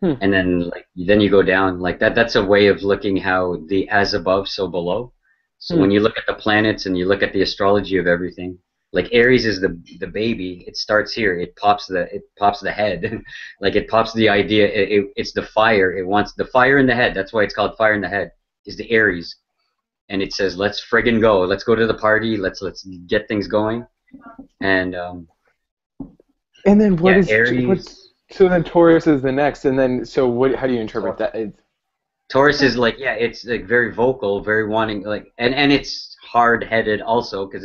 and then then you go down like that. That's a way of looking how the as above, so below. So when you look at the planets and you look at the astrology of everything, like Aries is the baby. It starts here. It pops the head, like it pops the idea. It's the fire. It wants the fire in the head. That's why it's called fire in the head. Is the Aries. And it says, let's friggin' go. Let's go to the party. Let's get things going. And then what is Aries? So then Taurus is the next. And then how do you interpret that? Taurus is like it's like very vocal, very wanting and it's hard-headed also because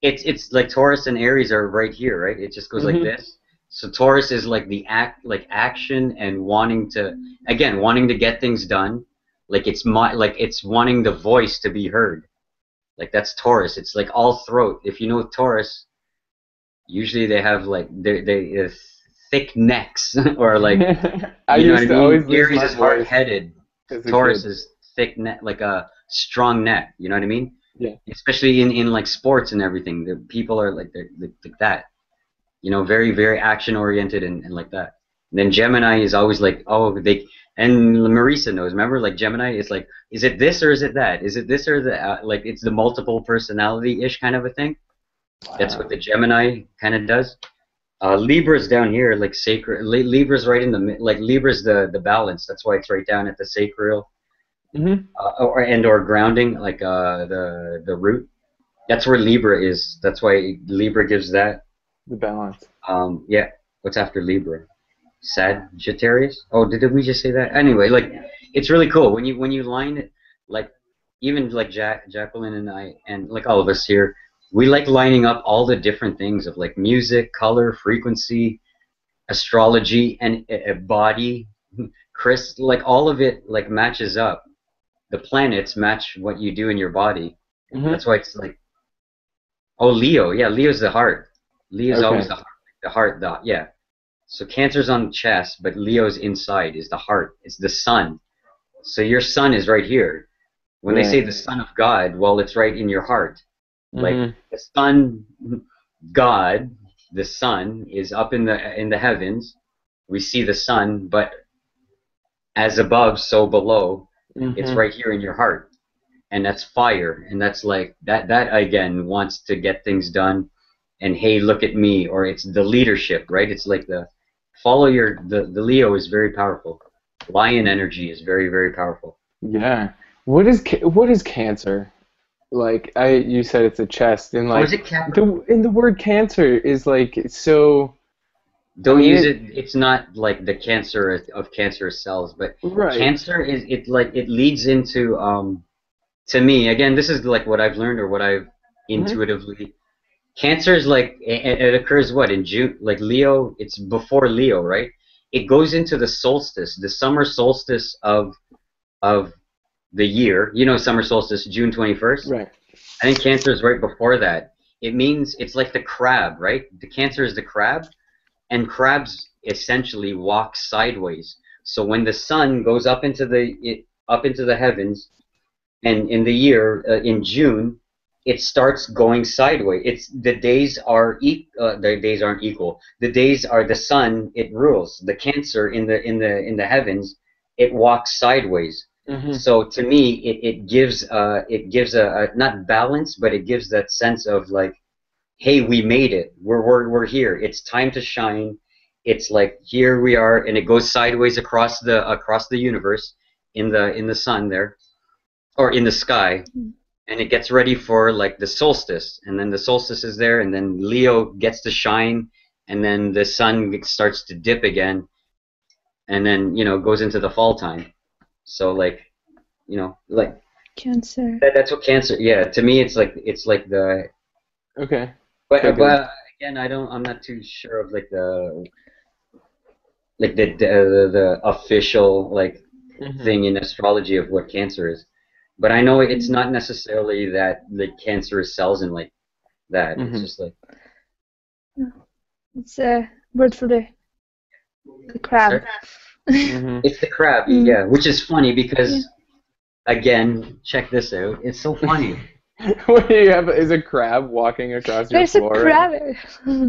it's like Taurus and Aries are right here, right? It just goes like this. So Taurus is like the action and wanting to get things done. Like it's wanting the voice to be heard. Like that's Taurus. It's like all throat. If you know Taurus, usually they have like they thick necks or like you know what I mean. Aries is hard-headed. Taurus is thick neck, like a strong neck. You know what I mean? Yeah. Especially in like sports and everything, the people are like that. Very very action oriented and like that. And then Gemini is always like and Marisa knows, remember, like Gemini is like, is it this or is it that? Is it this or that? Like it's the multiple personality-ish kind of a thing. Wow. That's what the Gemini kind of does. Libra's down here, like sacred. Libra's right in the, like Libra's the balance. That's why it's right down at the sacral. Or grounding, like the root. That's where Libra is. That's why Libra gives that. The balance. Yeah. What's after Libra? Sagittarius? Oh, did we just say that? Anyway, like it's really cool when you line it, like even like Jacqueline and I and like all of us here, we like lining up all the different things of like music, color, frequency, astrology, and body, like all of it like matches up. the planets match what you do in your body. Mhm. That's why it's like, oh, Leo, yeah, Leo's the heart. Leo's always Okay. the heart, yeah. So Cancer's on the chest, but Leo's inside is the heart. It's the sun. So your sun is right here. When they say Right. the Son of God, well, it's right in your heart. Like Mhm. the sun, God, the sun is up in the heavens. We see the sun, but as above, so below. It's Mhm. right here in your heart, and that's fire, and that's like that again wants to get things done. And hey, look at me, or it's the leadership, right? It's like the follow your the Leo is very powerful. Lion energy is very very powerful. Yeah. What is cancer? Like you said it's a chest, and Or is like it Cap? the word cancer is like so. I Don't mean use it. it. It's not like the cancer of cancerous cells, but Right. cancer is it like it leads into to me again. This is like what I've learned or what I've Mhm. intuitively. Cancer is like it occurs what in June, like Leo. It's before Leo, right? It goes into the solstice, the summer solstice of the year. You know, summer solstice, June 21st. Right. I think Cancer is right before that. It means it's like the crab, right? The Cancer is the crab, and crabs essentially walk sideways. So when the sun goes up into the heavens, and in the year in June, it starts going sideways. It's the days are the days aren't equal. The days are the sun. It rules. The Cancer in the heavens. It walks sideways. Mhm. So to me, it gives a not balance, but it gives that sense of like, hey, we made it. We're here. It's time to shine. It's like here we are, and it goes sideways across the universe in the sun there or in the sky, and it gets ready for like the solstice, and then the solstice is there, and then Leo gets to shine, and then the sun starts to dip again, and then goes into the fall time. So like like Cancer. that's what Cancer. Yeah, to me it's like the Okay. but It's like a. but again I'm not too sure of like the official like Mhm. thing in astrology of what Cancer is. But I know it's Mm. not necessarily that the cancerous cells and like that. It's Mhm. just like It's a word for the crab. sorry? Mhm. It's the crab, Mm. yeah, which is funny Yeah. because again, check this out. It's so funny. What do you have? Is a crab walking across your There's a floor right crab. now?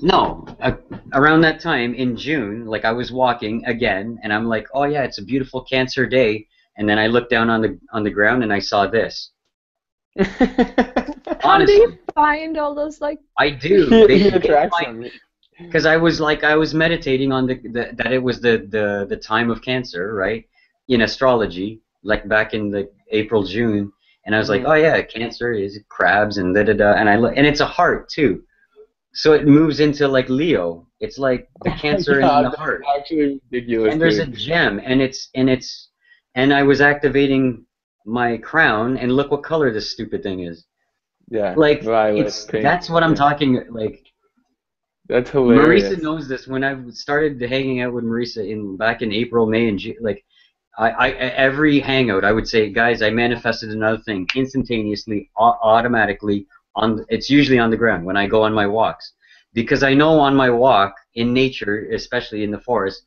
No, around that time in June, like I was walking again, and I'm like, oh yeah, it's a beautiful Cancer day, and then I looked down on the ground and I saw this. How do you Honestly, find all those like? I do. He They attracts find them. because I was meditating on that it was the time of Cancer, right? In astrology, like back in the April June, and I was like, Mhm. oh yeah, Cancer is crabs and da da da, and I look, and it's a heart too, so it moves into like Leo. It's like the Oh my Cancer in God, the that's heart, actually ridiculous, and there's a dude. gem, and I was activating my crown, and look what color this stupid thing is. Yeah, Like violet, it's pink. that's what I'm Yeah, talking like. that's Marisa hilarious. knows this. When I started hanging out with Marisa in back in April, May, and June, like every hangout, I would say, guys, I manifested another thing instantaneously, automatically. It's usually on the ground when I go on my walks, because I know on my walk in nature, especially in the forest,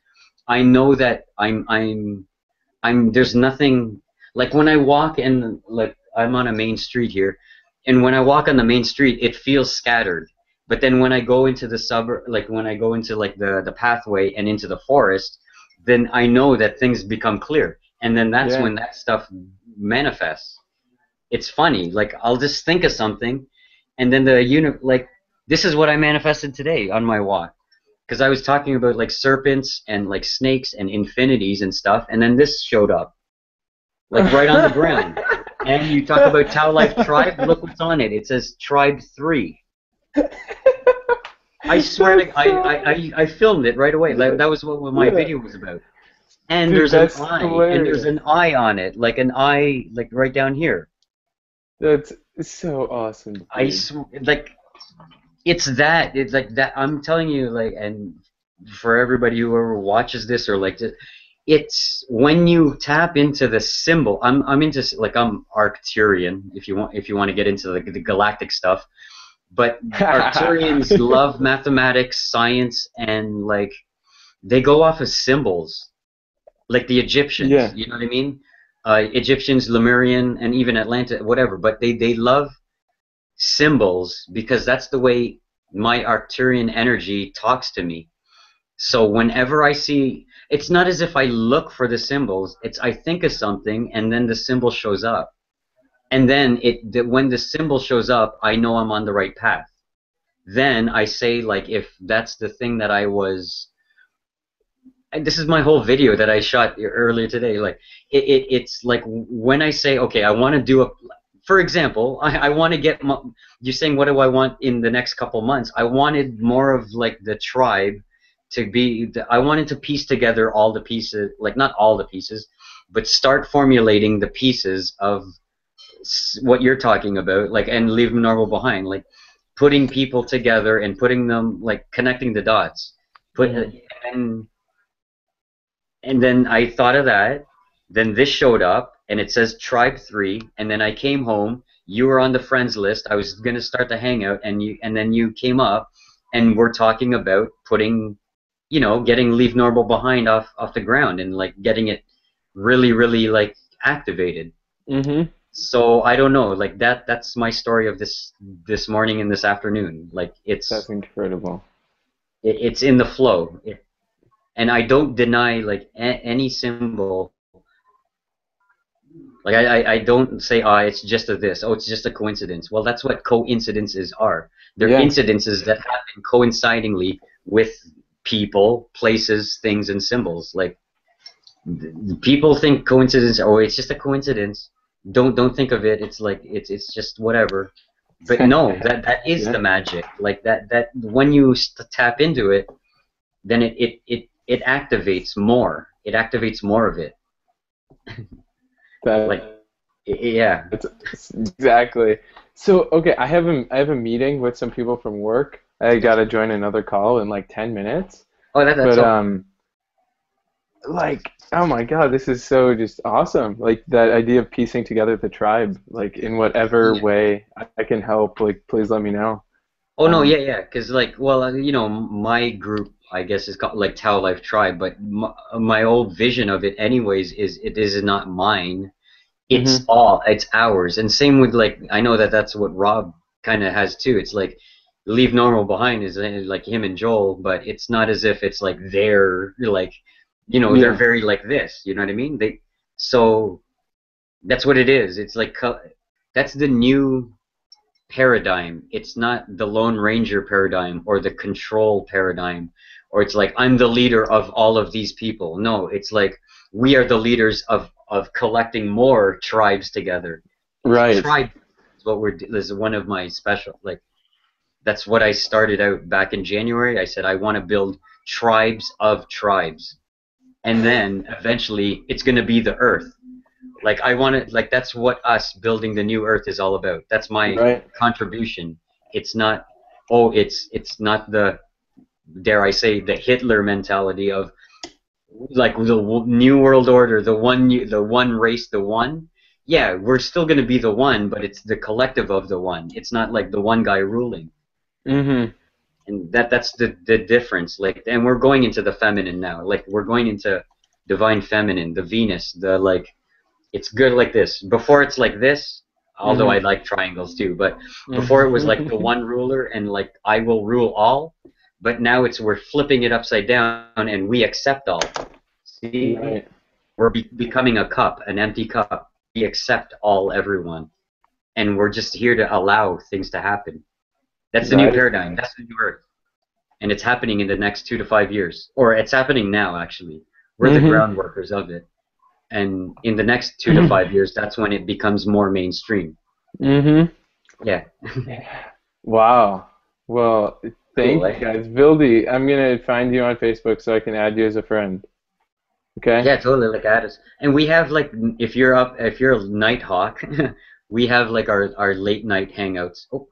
I know that I'm there's nothing like when I walk and like I'm on a main street here, and when I walk on the main street, it feels scattered. But then when I go into the suburb, like when I go into like the pathway and into the forest, then I know that things become clear, and then that's Yeah. when that stuff manifests. It's funny, like I'll just think of something, and then the like this is what I manifested today on my walk because I was talking about like serpents and like snakes and infinities and stuff, and then this showed up, like right on the ground. And you talk about Tau Life Tribe, look what's on it. It says Tribe 3. I swear to I filmed it right away. Like, that was what my Yeah. video was about. And Dude, there's an that's eye, and there's hilarious. an eye on it, like an eye, like right down here. That's so awesome, dude. Like it's like that. I'm telling you, like, and for everybody who ever watches this or like this, it's when you tap into the symbol. I'm into, like, I'm Arcturian, if you want to get into the galactic stuff. But Arcturians love mathematics, science, and like they go off of symbols, like the Egyptians. Yeah. You know what I mean? Egyptians, Lemurian, and even Atlanta, whatever. But they love symbols because that's the way my Arcturian energy talks to me. So whenever I see, it's not as if I look for the symbols. It's I think of something, and then the symbol shows up. And then when the symbol shows up, I know I'm on the right path. Then I say, like, if that's the thing that I was, and this is my whole video that I shot earlier today. Like, it's like when I say, okay, I want to do a, for example, I want to get, you're saying what do I want in the next couple months? I wanted more of like the tribe to be, I wanted to piece together all the pieces, like not all the pieces, but start formulating the pieces of what you're talking about, like, and leave normal behind, like putting people together and putting them, like, connecting the dots. And then I thought of that. Then this showed up, and it says Tribe 3. And then I came home. You were on the friends list. I was gonna start the hangout, and then you came up, and we're talking about putting, getting Leave Normal Behind off the ground and like getting it really, really like activated. Mm-hmm. So I don't know, like that's my story of this morning and this afternoon. Like That's incredible. It's in the flow. And I don't deny like any symbol. Like I don't say, it's just a this, it's just a coincidence. Well, that's what coincidences are. They're incidences that happen coincidingly with people, places, things, and symbols. Like people think coincidence, it's just a coincidence. Don't think of it. It's like it's just whatever. But no, that is the magic. Like that when you tap into it, then it activates more. It activates more of it. Like, yeah. Exactly. So okay, I have a meeting with some people from work. I gotta join another call in like 10 minutes. Oh, that's all. Like, oh my God, this is so just awesome. Like that idea of piecing together the tribe, like in whatever way I can help. Like, please let me know. Oh no, yeah, because like, well, my group, I guess, is called like Tau Life Tribe, but my old vision of it, anyways, is it is not mine. It's it's ours. And same with, like, I know that's what Rob kind of has too. It's like Leave Normal Behind is like him and Joel, but it's not as if it's like they're like, they're very like this. You know what I mean? So that's what it is. It's like that's the new paradigm. It's not the Lone Ranger paradigm or the control paradigm, or it's like I'm the leader of all of these people. No, it's like we are the leaders of collecting more tribes together. Right. Tribe is what is one of my special, like, that's what I started out back in January. I said I want to build tribes of tribes, and then eventually it's going to be the Earth. Like I want to, like that's what us building the new Earth is all about. That's my contribution. It's not, it's not the, dare I say, the Hitler mentality of like the New World Order, the one race, the one. Yeah, we're still going to be the one, but it's the collective of the one. It's not like the one guy ruling. Mm-hmm. And that's the difference. Like, and we're going into the feminine now. Like we're going into divine feminine, the Venus, the like. It's good like this. Before it's like this, although I like triangles too, but before it was like the one ruler and like I will rule all, but now we're flipping it upside down and we accept all. See? Right. We're becoming a cup, an empty cup. We accept all, everyone. And we're just here to allow things to happen. That's the new paradigm. That's the new Earth. And it's happening in the next 2 to 5 years. Or it's happening now, actually. We're the ground workers of it. And in the next 2 to 5 years, that's when it becomes more mainstream. Yeah. Wow. Well, thank you guys. Vildy, I'm going to find you on Facebook so I can add you as a friend. Okay? Yeah, totally. Like, add us. And we have, like, if you're a night hawk, we have, like, our late night hangouts. Oh,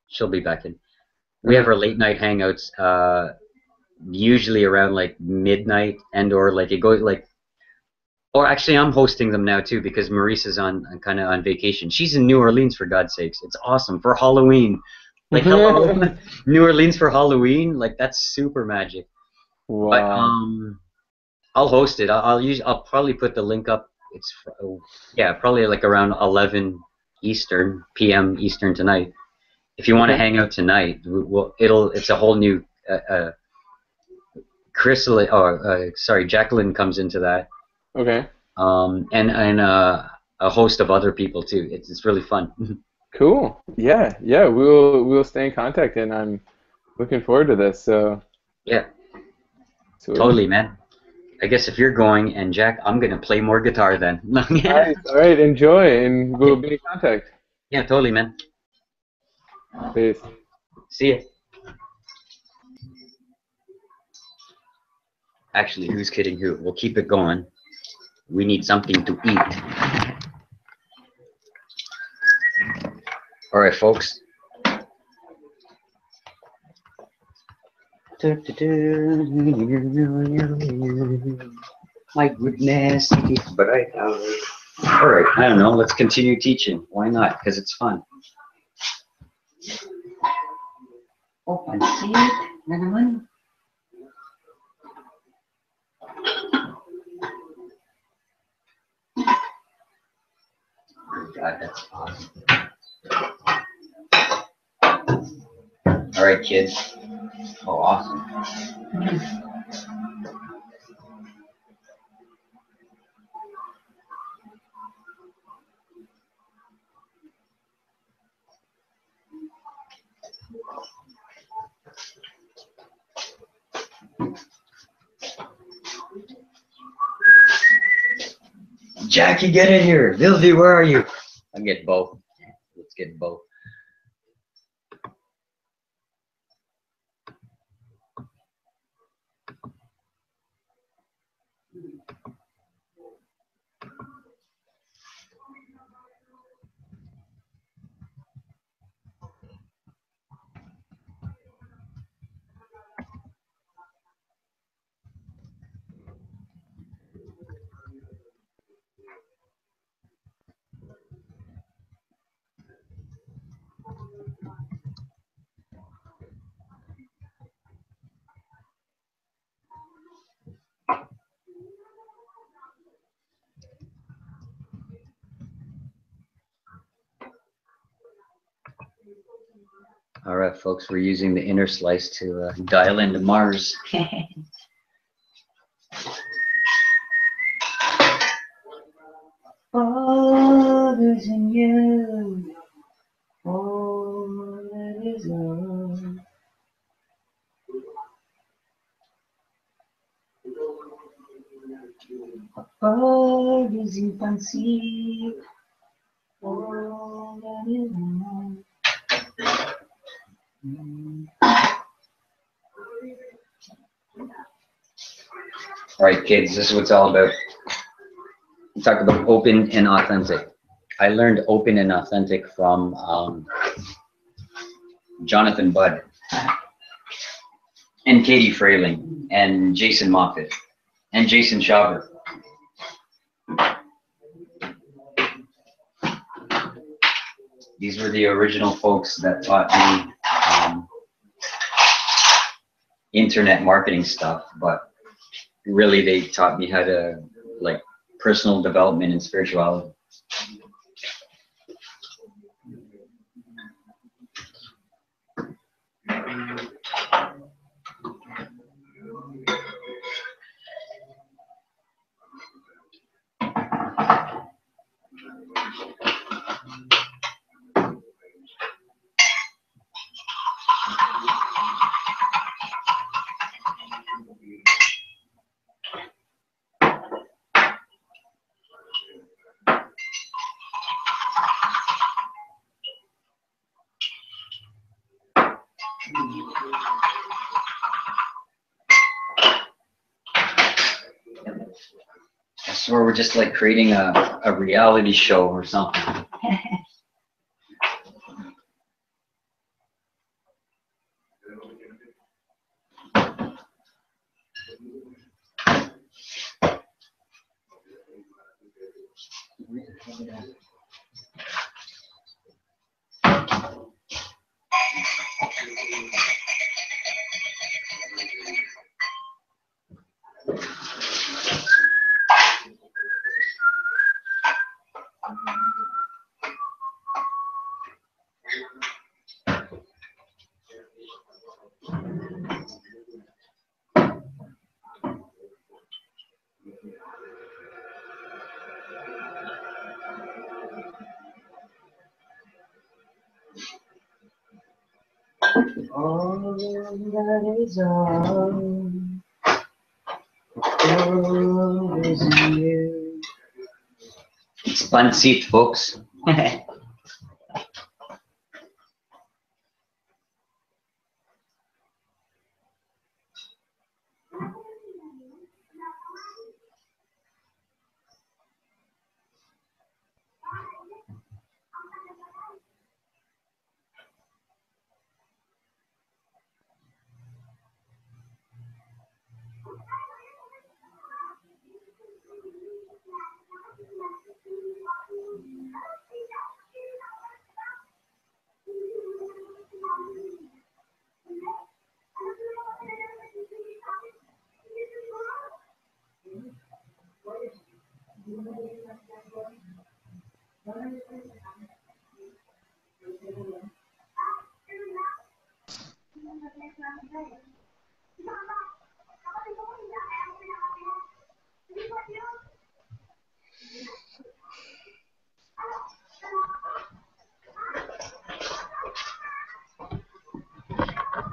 she'll be back in. We have our late night hangouts usually around, like, midnight, and or, like, it goes, like, Or actually, I'm hosting them now too because Maurice is on kind of on vacation. She's in New Orleans for God's sakes. It's awesome for Halloween. Like hello, New Orleans for Halloween. Like that's super magic. But Wow. I'll host it. I'll probably put the link up. It's yeah, probably like around 11 p.m. Eastern tonight. If you want to Okay. hang out tonight, it's a whole new Jacqueline comes into that. Okay. And a host of other people too. It's really fun. Cool. Yeah. Yeah. We'll stay in contact, and I'm looking forward to this. So Yeah, sweet. totally, man. I guess if you're going and Jack, I'm gonna play more guitar then. Yeah. Nice. All right. Enjoy, and we'll be in contact. Yeah, totally, man. Peace. See ya. Actually, who's kidding who? We'll keep it going. We need something to eat. All right, folks. My goodness, it is bright out. All right, I don't know. Let's continue teaching. Why not? Because it's fun. Open seat na naman. Oh God, that's awesome. All right, kids. Oh, awesome. Jackie, get in here. Lilvi, where are you? I'll get both. Let's get both. All right, folks, we're using the inner slice to dial into Mars. All is in you, all that is love. All is infancy, all that is love. All right, kids, this is what it's all about. We talk about open and authentic. I learned open and authentic from Jonathan Budd and Katie Frayling and Jason Moffitt and Jason Schaber. These were the original folks that taught me internet marketing stuff, but really they taught me how to like personal development and spirituality. I swear we're just like creating a reality show or something. All that is all is in you. It's fun seat, folks.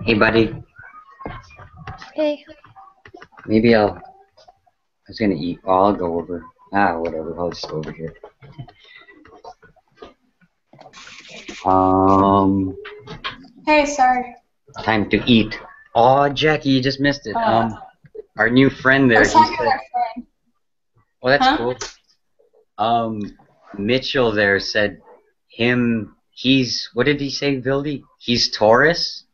Hey, buddy. Hey. Maybe I was gonna eat. Oh, I'll go over. Whatever. I'll just go over here. Hey, sorry. Time to eat. Oh, Jackie, you just missed it. Our new friend I there. was He talking to said, our friend. "Oh, that's Huh? cool." Mitchell there said he's, what did he say, Vildy? He's Taurus,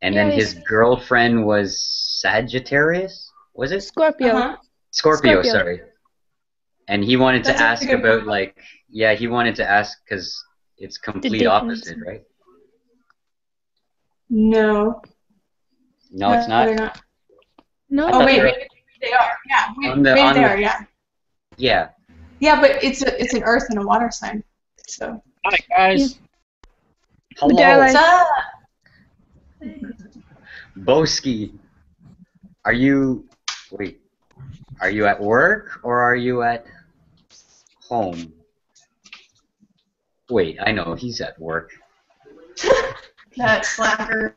and then Yeah, his girlfriend was Sagittarius, was it? Scorpio. Uh-huh. Scorpio, Scorpio. sorry. And he wanted to That's a ask good about, one. like, yeah, he wanted to ask because it's complete difference. opposite, right? No. No, it's not? They're not. No. Oh, wait, they're- maybe they are. Yeah, On the- maybe on they the- are, yeah. Yeah. Yeah, but it's an earth and a water sign. So. Hi, guys. But they're Hello, What's like, up? Boski. Are you at work or are you at home? Wait, I know, he's at work. That slacker.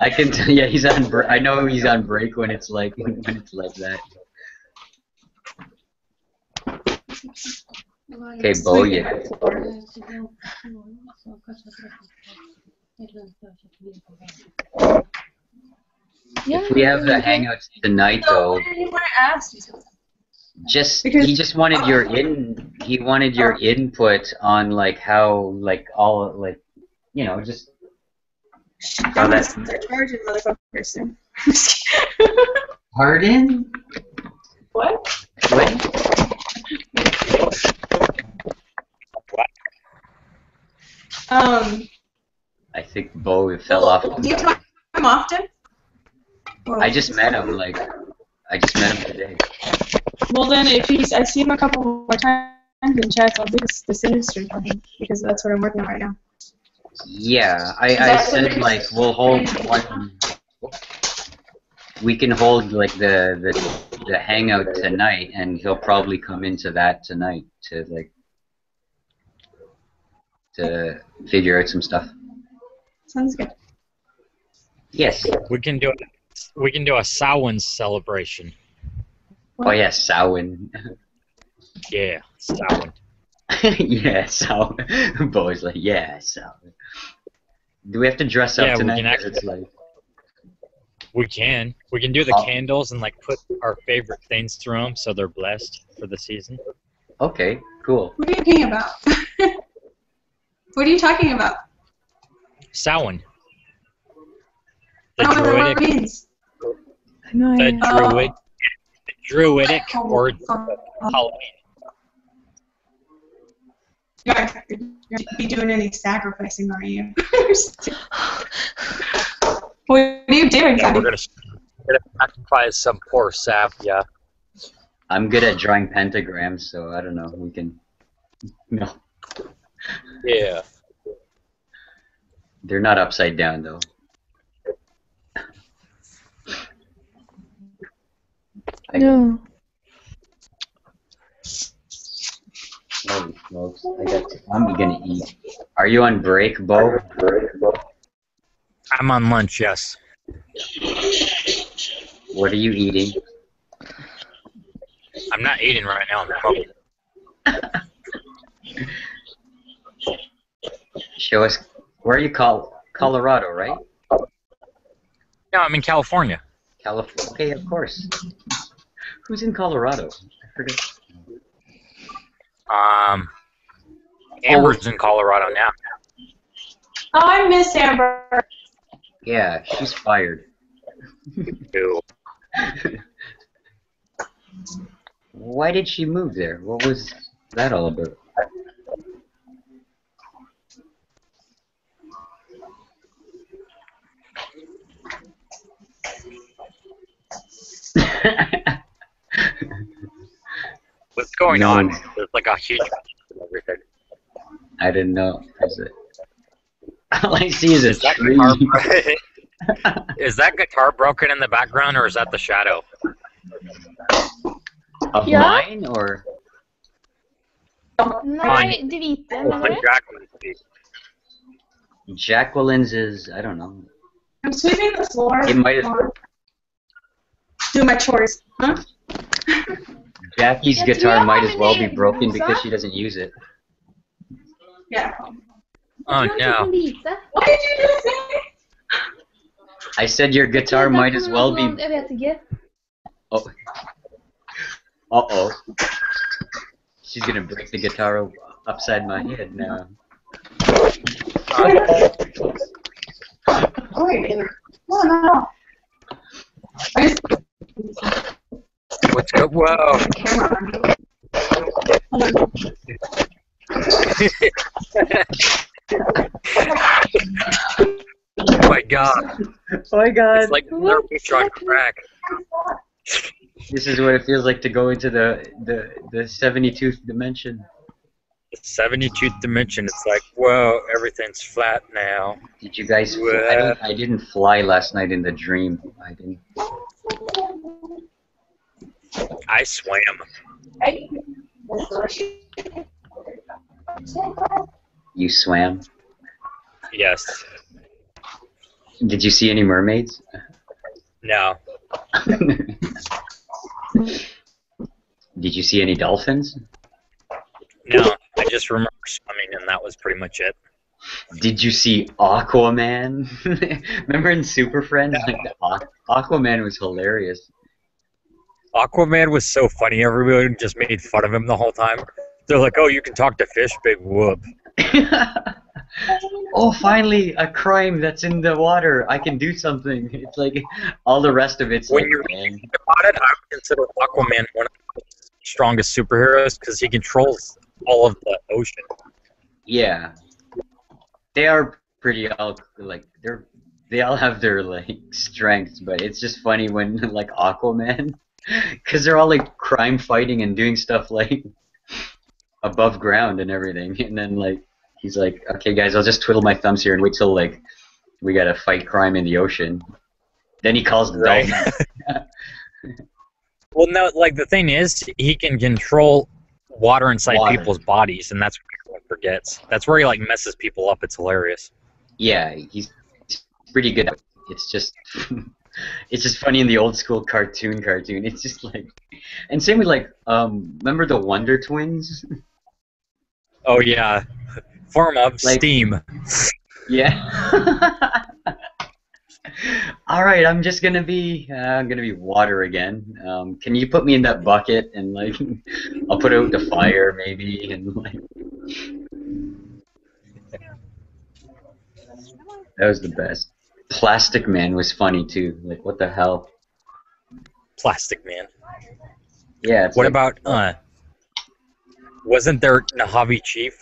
I can tell. Yeah, he's on. I know he's on break when it's like that. Okay, Bo. Yeah. yeah. If we have the hangouts tonight, So, though, what did you want to ask? he just wanted your input on like how like all like just how I'm gonna that. start charging motherfuckers soon. Pardon? What? What? I think Bo fell off. Do you talk to him often? Or- I just met him today. Well, then, I see him a couple more times in chats, I'll do the sinister for him because that's what I'm working on right now. Yeah, I said like we'll hold one. We can hold like the hangout tonight, and he'll probably come into that tonight to figure out some stuff. Sounds good. Yes. We can do a Samhain celebration. Oh yeah, Samhain. Yeah, Samhain. Yeah, Samhain. Bo's like, yeah, Samhain. Do we have to dress up Yeah, we tonight? can 'Cause actually- it's like, We can do the Oh. candles and like put our favorite things through them so they're blessed for the season. okay, cool. What are you talking about? What are you talking about? Samhain. I The don't know what that druidic, means. No, the yeah. druid, druidic or Oh. Halloween. guys are going to be doing any sacrificing, are you? What are you doing, Yeah, buddy? we're gonna sacrifice some poor sap. Yeah. I'm good at drawing pentagrams, so I don't know. We can. No, Yeah. they're not upside down though. No. Holy smokes! I'm gonna eat. Are you on break, Bo? I'm on lunch. Yes. What are you eating? I'm not eating right now. I'm cooking. Show us. Where are you? Colorado, right? No, I'm in California. California. Okay, of course. Who's in Colorado? I forget. Amber's in Colorado now. Oh, I miss Amber. Yeah, she's fired. Ew. Why did she move there? What was that all about? What's going No. on? There's like a huge everything. I didn't know. Is it? All I see is a Is that tree. guitar? Is that guitar broken in the background, or is that the shadow? Of Yeah? mine, or Nej, det vita, menar Like du? Jacqueline's. Jacqueline's is, I don't know. I'm sweeping the floor. It might have. Do my chores. Huh? Jackie's Jag guitar tror might jag as har well min be egen broken blåsa. because she doesn't use it. Yeah. Oh Jag tror no. vita. What did you just say? I said your guitar Där might as kommer well någon- be. Jag vet inte. Oh. Uh-oh. She's gonna break the guitar upside my head now. Wait. No. I just What's good? Whoa. camera. Oh my god. Oh my god. It's like therapy on crack. This is what it feels like to go into the 72th dimension. The 72th dimension. It's like, whoa, everything's flat now. Did you guys? I didn't fly last night in the dream. I didn't. I swam. You swam. Yes. Did you see any mermaids? No. Did you see any dolphins? No. I just remember swimming, and that was pretty much it. Did you see Aquaman? Remember in Super Friends? Like Aquaman was hilarious. Aquaman was so funny. Everyone just made fun of him the whole time. They're like, oh, you can talk to fish, big whoop. Oh, finally, a crime that's in the water. I can do something. It's like all the rest of it's When like, you're dang. thinking about it, I would consider Aquaman one of the strongest superheroes because he controls all of the ocean. Yeah, they are pretty all like they all have their like strengths, but it's just funny when like Aquaman, because they're all like crime fighting and doing stuff like above ground and everything, and then like he's like, okay guys, I'll just twiddle my thumbs here and wait till like we gotta fight crime in the ocean. Then he calls the Right. dolphin. Well, no, like the thing is, he can control water inside Water. people's bodies, and that's what everyone forgets. That's where he like messes people up. It's hilarious. Yeah, he's pretty good. It's just it's just funny in the old school cartoon. It's just like, and same with like remember the Wonder Twins? Oh yeah, form of Like- steam. Yeah. All right, I'm gonna be water again. Can you put me in that bucket and like I'll put out the fire maybe and like that was the best. Plastic Man was funny too. Like what the hell? Plastic Man. Yeah. It's What like, about wasn't there Nahavi Chief?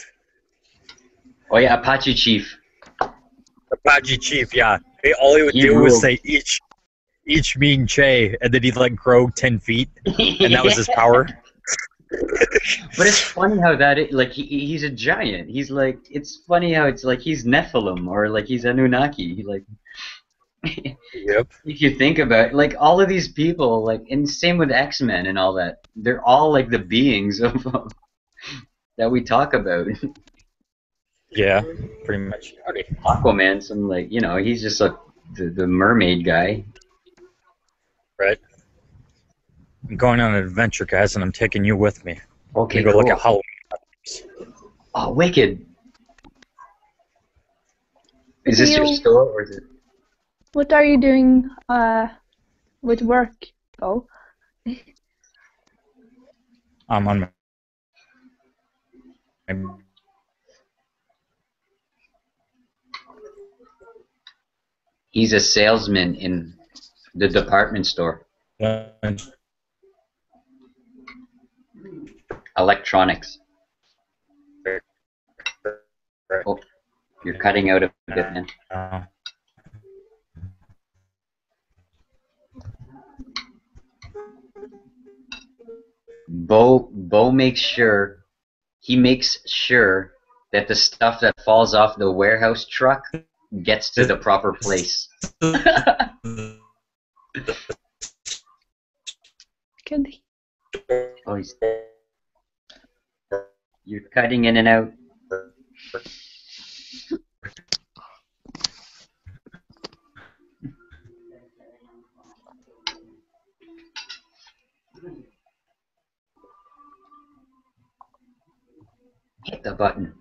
Oh yeah, Apache Chief. Apache Chief, yeah. All he would He do was ruled. say each mean Che, and then he'd like grow 10 feet, and that was his power. But it's funny how like he's a giant. He's like it's funny how it's like he's Nephilim or like he's Anunnaki. Like Yep. if you think about it, like all of these people, like and same with X-Men and all that, they're all like the beings of that we talk about. Yeah, pretty much. Howdy. Aquaman, some like he's just like the mermaid guy. Right. I'm going on an adventure, guys, and I'm taking you with me. Okay, We go cool. look at Halloween. Oh, wicked! Is this your store or is it? What are you doing with work, Bo? I'm on my. He's a salesman in the department store. Electronics. Oh, you're cutting out a bit, man. Bo makes sure that the stuff that falls off the warehouse truck gets to the proper place. Good. Oh, you're cutting in and out. Hit the button.